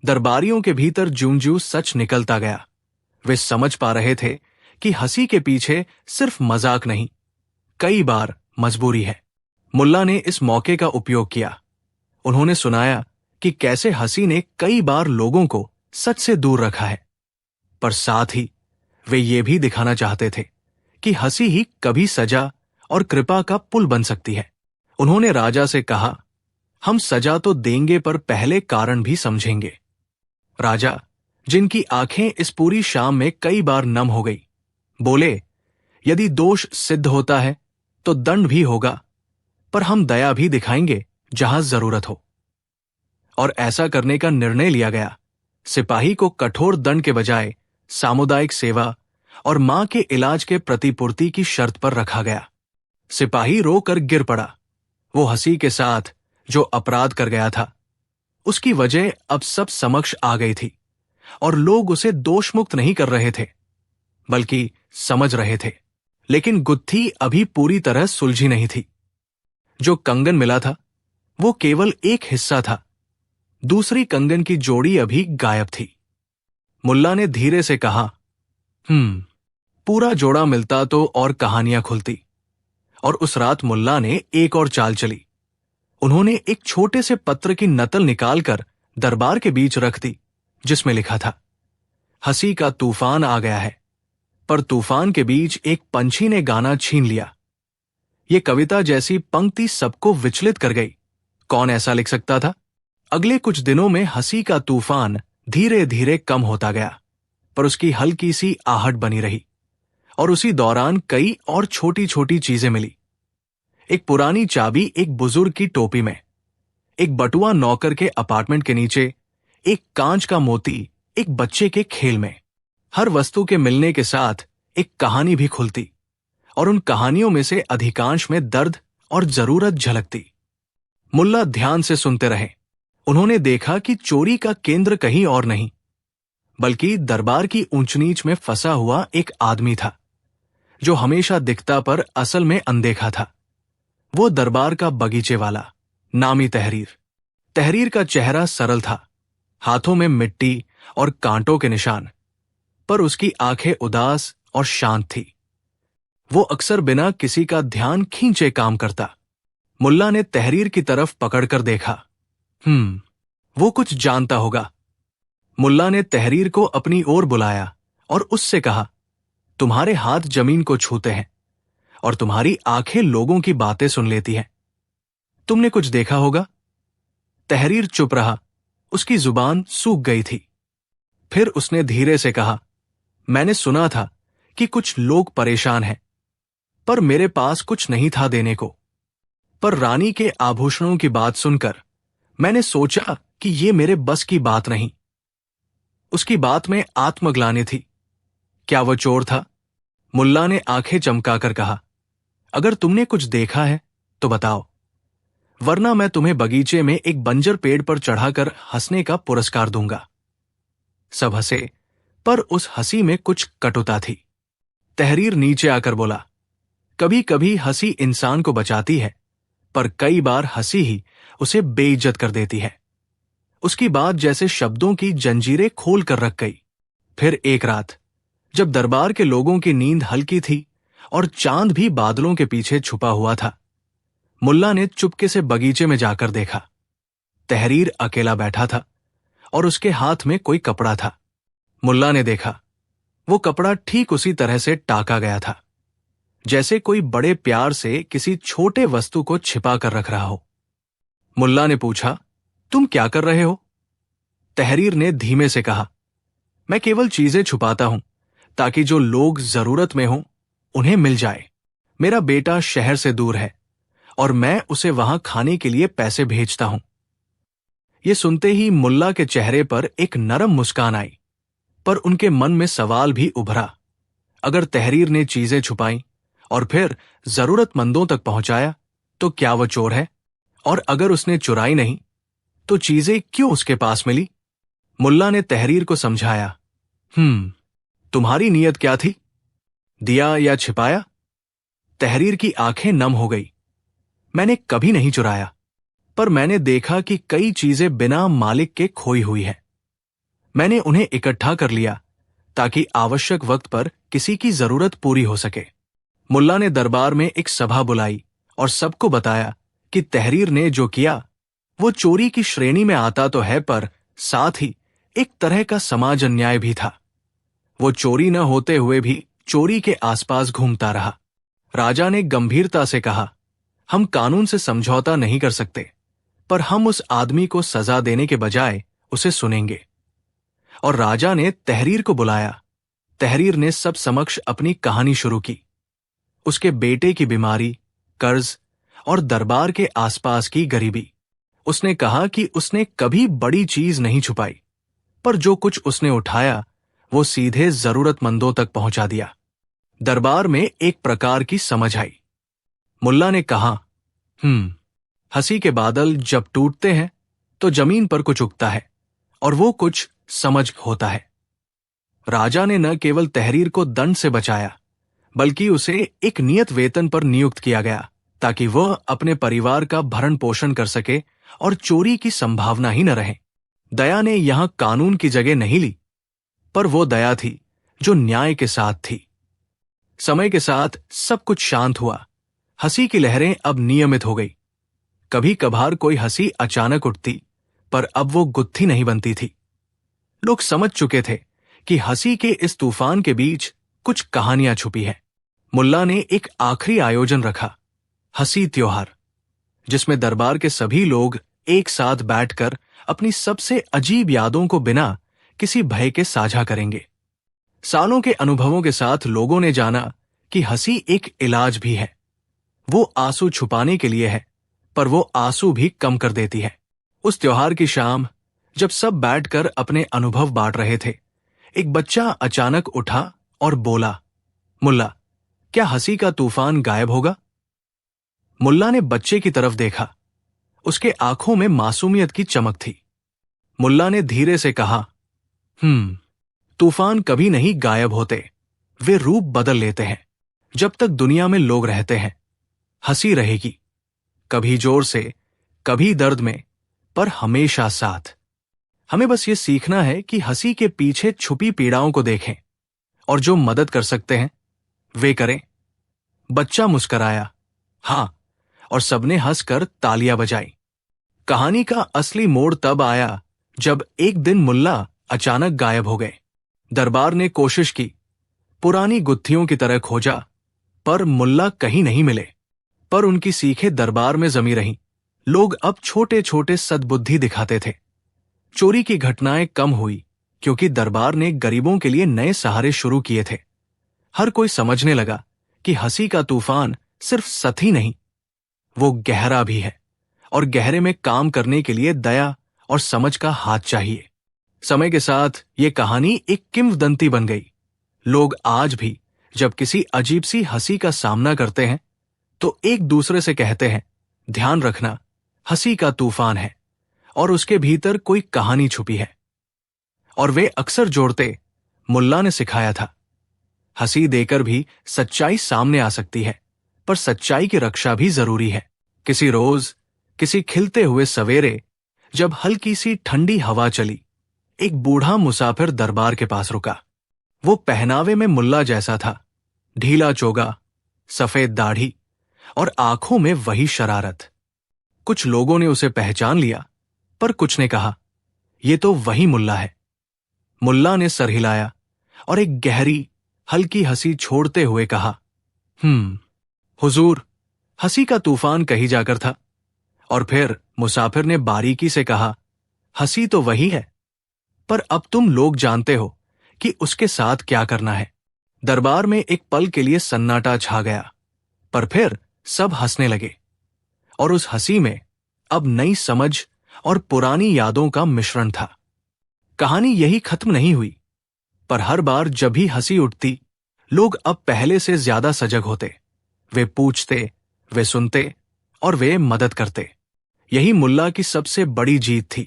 S1: दरबारियों के भीतर ज्यों-ज्यों सच निकलता गया, वे समझ पा रहे थे कि हंसी के पीछे सिर्फ मजाक नहीं, कई बार मजबूरी है। मुल्ला ने इस मौके का उपयोग किया। उन्होंने सुनाया कि कैसे हंसी ने कई बार लोगों को सच से दूर रखा है, पर साथ ही वे ये भी दिखाना चाहते थे कि हंसी ही कभी सजा और कृपा का पुल बन सकती है। उन्होंने राजा से कहा, हम सजा तो देंगे पर पहले कारण भी समझेंगे। राजा, जिनकी आंखें इस पूरी शाम में कई बार नम हो गई, बोले, यदि दोष सिद्ध होता है तो दंड भी होगा, पर हम दया भी दिखाएंगे जहां जरूरत हो। और ऐसा करने का निर्णय लिया गया। सिपाही को कठोर दंड के बजाय सामुदायिक सेवा और मां के इलाज के प्रतिपूर्ति की शर्त पर रखा गया। सिपाही रोकर गिर पड़ा। वो हंसी के साथ जो अपराध कर गया था, उसकी वजह अब सब समक्ष आ गई थी और लोग उसे दोषमुक्त नहीं कर रहे थे, बल्कि समझ रहे थे। लेकिन गुत्थी अभी पूरी तरह सुलझी नहीं थी। जो कंगन मिला था वो केवल एक हिस्सा था। दूसरी कंगन की जोड़ी अभी गायब थी। मुल्ला ने धीरे से कहा, पूरा जोड़ा मिलता तो और कहानियां खुलती। और उस रात मुल्ला ने एक और चाल चली। उन्होंने एक छोटे से पत्र की नकल निकालकर दरबार के बीच रख दी, जिसमें लिखा था, हंसी का तूफान आ गया है, पर तूफान के बीच एक पंछी ने गाना छीन लिया। ये कविता जैसी पंक्ति सबको विचलित कर गई। कौन ऐसा लिख सकता था? अगले कुछ दिनों में हंसी का तूफान धीरे धीरे कम होता गया, पर उसकी हल्की सी आहट बनी रही। और उसी दौरान कई और छोटी छोटी चीजें मिली। एक पुरानी चाबी एक बुजुर्ग की टोपी में, एक बटुआ नौकर के अपार्टमेंट के नीचे, एक कांच का मोती एक बच्चे के खेल में। हर वस्तु के मिलने के साथ एक कहानी भी खुलती और उन कहानियों में से अधिकांश में दर्द और जरूरत झलकती। मुल्ला ध्यान से सुनते रहे। उन्होंने देखा कि चोरी का केंद्र कहीं और नहीं, बल्कि दरबार की ऊंच नीच में फंसा हुआ एक आदमी था, जो हमेशा दिखता पर असल में अनदेखा था। वो दरबार का बगीचे वाला, नामी तहरीर। तहरीर का चेहरा सरल था, हाथों में मिट्टी और कांटों के निशान, पर उसकी आंखें उदास और शांत थी। वो अक्सर बिना किसी का ध्यान खींचे काम करता। मुल्ला ने तहरीर की तरफ पकड़कर देखा। वो कुछ जानता होगा। मुल्ला ने तहरीर को अपनी ओर बुलाया और उससे कहा, तुम्हारे हाथ जमीन को छूते हैं और तुम्हारी आंखें लोगों की बातें सुन लेती हैं। तुमने कुछ देखा होगा। तहरीर चुप रहा, उसकी जुबान सूख गई थी। फिर उसने धीरे से कहा, मैंने सुना था कि कुछ लोग परेशान हैं, पर मेरे पास कुछ नहीं था देने को। पर रानी के आभूषणों की बात सुनकर मैंने सोचा कि ये मेरे बस की बात नहीं। उसकी बात में आत्मग्लानि थी। क्या वह चोर था? मुल्ला ने आंखें चमकाकर कहा, अगर तुमने कुछ देखा है तो बताओ, वरना मैं तुम्हें बगीचे में एक बंजर पेड़ पर चढ़ाकर हंसने का पुरस्कार दूंगा। सब हंसे, पर उस हंसी में कुछ कटुता थी। तहरीर नीचे आकर बोला, कभी कभी हंसी इंसान को बचाती है, पर कई बार हंसी ही उसे बेइज्जत कर देती है। उसकी बात जैसे शब्दों की जंजीरें खोल कर रख गई। फिर एक रात, जब दरबार के लोगों की नींद हल्की थी और चांद भी बादलों के पीछे छुपा हुआ था, मुल्ला ने चुपके से बगीचे में जाकर देखा। तहरीर अकेला बैठा था और उसके हाथ में कोई कपड़ा था। मुल्ला ने देखा, वो कपड़ा ठीक उसी तरह से टाका गया था, जैसे कोई बड़े प्यार से किसी छोटे वस्तु को छिपा कर रख रहा हो। मुल्ला ने पूछा, तुम क्या कर रहे हो? तहरीर ने धीमे से कहा, मैं केवल चीजें छुपाता हूं ताकि जो लोग जरूरत में हों उन्हें मिल जाए। मेरा बेटा शहर से दूर है और मैं उसे वहां खाने के लिए पैसे भेजता हूं। ये सुनते ही मुल्ला के चेहरे पर एक नरम मुस्कान आई, पर उनके मन में सवाल भी उभरा। अगर तहरीर ने चीजें छुपाई और फिर जरूरतमंदों तक पहुंचाया तो क्या वह चोर है? और अगर उसने चुराई नहीं तो चीजें क्यों उसके पास मिली? मुल्ला ने तहरीर को समझाया, तुम्हारी नीयत क्या थी? दिया या छिपाया? तहरीर की आंखें नम हो गई। मैंने कभी नहीं चुराया, पर मैंने देखा कि कई चीजें बिना मालिक के खोई हुई हैं। मैंने उन्हें इकट्ठा कर लिया ताकि आवश्यक वक्त पर किसी की जरूरत पूरी हो सके। मुल्ला ने दरबार में एक सभा बुलाई और सबको बताया कि तहरीर ने जो किया वो चोरी की श्रेणी में आता तो है, पर साथ ही एक तरह का समाज अन्याय भी था। वो चोरी न होते हुए भी चोरी के आसपास घूमता रहा। राजा ने गंभीरता से कहा, हम कानून से समझौता नहीं कर सकते, पर हम उस आदमी को सजा देने के बजाय उसे सुनेंगे। और राजा ने तहरीर को बुलाया। तहरीर ने सब समक्ष अपनी कहानी शुरू की। उसके बेटे की बीमारी, कर्ज और दरबार के आसपास की गरीबी। उसने कहा कि उसने कभी बड़ी चीज नहीं छुपाई, पर जो कुछ उसने उठाया वो सीधे जरूरतमंदों तक पहुंचा दिया। दरबार में एक प्रकार की समझ आई। मुल्ला ने कहा, हंसी के बादल जब टूटते हैं तो जमीन पर कुछ उगता है और वो कुछ समझ होता है। राजा ने न केवल तहरीर को दंड से बचाया, बल्कि उसे एक नियत वेतन पर नियुक्त किया गया ताकि वह अपने परिवार का भरण पोषण कर सके और चोरी की संभावना ही न रहे। दया ने यहां कानून की जगह नहीं ली, पर वो दया थी जो न्याय के साथ थी। समय के साथ सब कुछ शांत हुआ। हंसी की लहरें अब नियमित हो गई। कभी कभार कोई हंसी अचानक उठती, पर अब वो गुत्थी नहीं बनती थी। लोग समझ चुके थे कि हंसी के इस तूफान के बीच कुछ कहानियां छुपी हैं। मुल्ला ने एक आखिरी आयोजन रखा, हंसी त्योहार, जिसमें दरबार के सभी लोग एक साथ बैठकर अपनी सबसे अजीब यादों को बिना किसी भय के साझा करेंगे। सालों के अनुभवों के साथ लोगों ने जाना कि हंसी एक इलाज भी है। वो आंसू छुपाने के लिए है, पर वो आंसू भी कम कर देती है। उस त्योहार की शाम, जब सब बैठकर अपने अनुभव बांट रहे थे, एक बच्चा अचानक उठा और बोला, मुल्ला, क्या हंसी का तूफान गायब होगा? मुल्ला ने बच्चे की तरफ देखा। उसके आंखों में मासूमियत की चमक थी। मुल्ला ने धीरे से कहा, तूफान कभी नहीं गायब होते, वे रूप बदल लेते हैं। जब तक दुनिया में लोग रहते हैं, हंसी रहेगी, कभी जोर से, कभी दर्द में, पर हमेशा साथ। हमें बस ये सीखना है कि हंसी के पीछे छुपी पीड़ाओं को देखें और जो मदद कर सकते हैं वे करें। बच्चा मुस्कराया, हाँ, और सबने हंसकर तालियां बजाई। कहानी का असली मोड़ तब आया जब एक दिन मुल्ला अचानक गायब हो गए। दरबार ने कोशिश की, पुरानी गुत्थियों की तरह खोजा, पर मुल्ला कहीं नहीं मिले। पर उनकी सीखें दरबार में जमी रहीं। लोग अब छोटे छोटे सद्बुद्धि दिखाते थे। चोरी की घटनाएं कम हुई क्योंकि दरबार ने गरीबों के लिए नए सहारे शुरू किए थे। हर कोई समझने लगा कि हंसी का तूफान सिर्फ सतही नहीं, वो गहरा भी है, और गहरे में काम करने के लिए दया और समझ का हाथ चाहिए। समय के साथ ये कहानी एक किंवदंती बन गई। लोग आज भी जब किसी अजीब सी हंसी का सामना करते हैं तो एक दूसरे से कहते हैं, ध्यान रखना, हंसी का तूफान है और उसके भीतर कोई कहानी छुपी है। और वे अक्सर जोड़ते, मुल्ला ने सिखाया था, हंसी देकर भी सच्चाई सामने आ सकती है, पर सच्चाई की रक्षा भी जरूरी है। किसी रोज, किसी खिलते हुए सवेरे, जब हल्की सी ठंडी हवा चली, एक बूढ़ा मुसाफिर दरबार के पास रुका। वो पहनावे में मुल्ला जैसा था, ढीला चोगा, सफेद दाढ़ी और आंखों में वही शरारत। कुछ लोगों ने उसे पहचान लिया, पर कुछ ने कहा, ये तो वही मुल्ला है। मुल्ला ने सर हिलाया और एक गहरी, हल्की हंसी छोड़ते हुए कहा, हुजूर, हंसी का तूफान कही जाकर था। और फिर मुसाफिर ने बारीकी से कहा, हंसी तो वही है, पर अब तुम लोग जानते हो कि उसके साथ क्या करना है। दरबार में एक पल के लिए सन्नाटा छा गया, पर फिर सब हंसने लगे, और उस हंसी में अब नई समझ और पुरानी यादों का मिश्रण था। कहानी यही खत्म नहीं हुई, पर हर बार जब भी हंसी उठती, लोग अब पहले से ज्यादा सजग होते। वे पूछते, वे सुनते और वे मदद करते। यही मुल्ला की सबसे बड़ी जीत थी।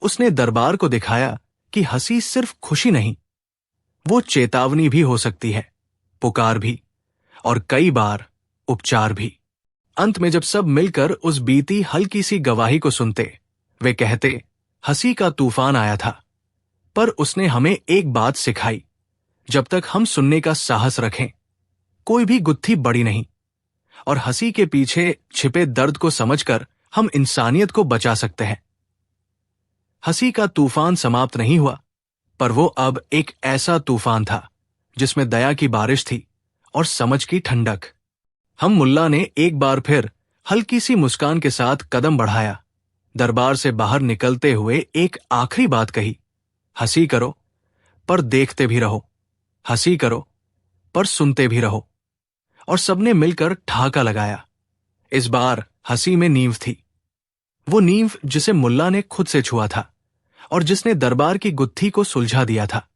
S1: उसने दरबार को दिखाया कि हंसी सिर्फ खुशी नहीं, वो चेतावनी भी हो सकती है, पुकार भी, और कई बार उपचार भी। अंत में जब सब मिलकर उस बीती हल्की सी गवाही को सुनते, वे कहते, हंसी का तूफान आया था, पर उसने हमें एक बात सिखाई, जब तक हम सुनने का साहस रखें, कोई भी गुत्थी बड़ी नहीं, और हंसी के पीछे छिपे दर्द को समझकर हम इंसानियत को बचा सकते हैं। हंसी का तूफान समाप्त नहीं हुआ, पर वो अब एक ऐसा तूफान था जिसमें दया की बारिश थी और समझ की ठंडक। हम मुल्ला ने एक बार फिर हल्की सी मुस्कान के साथ कदम बढ़ाया, दरबार से बाहर निकलते हुए एक आखिरी बात कही, हंसी करो पर देखते भी रहो, हंसी करो पर सुनते भी रहो। और सबने मिलकर ठहाका लगाया। इस बार हंसी में नींव थी, वो नींव जिसे मुल्ला ने खुद से छुआ था और जिसने दरबार की गुत्थी को सुलझा दिया था।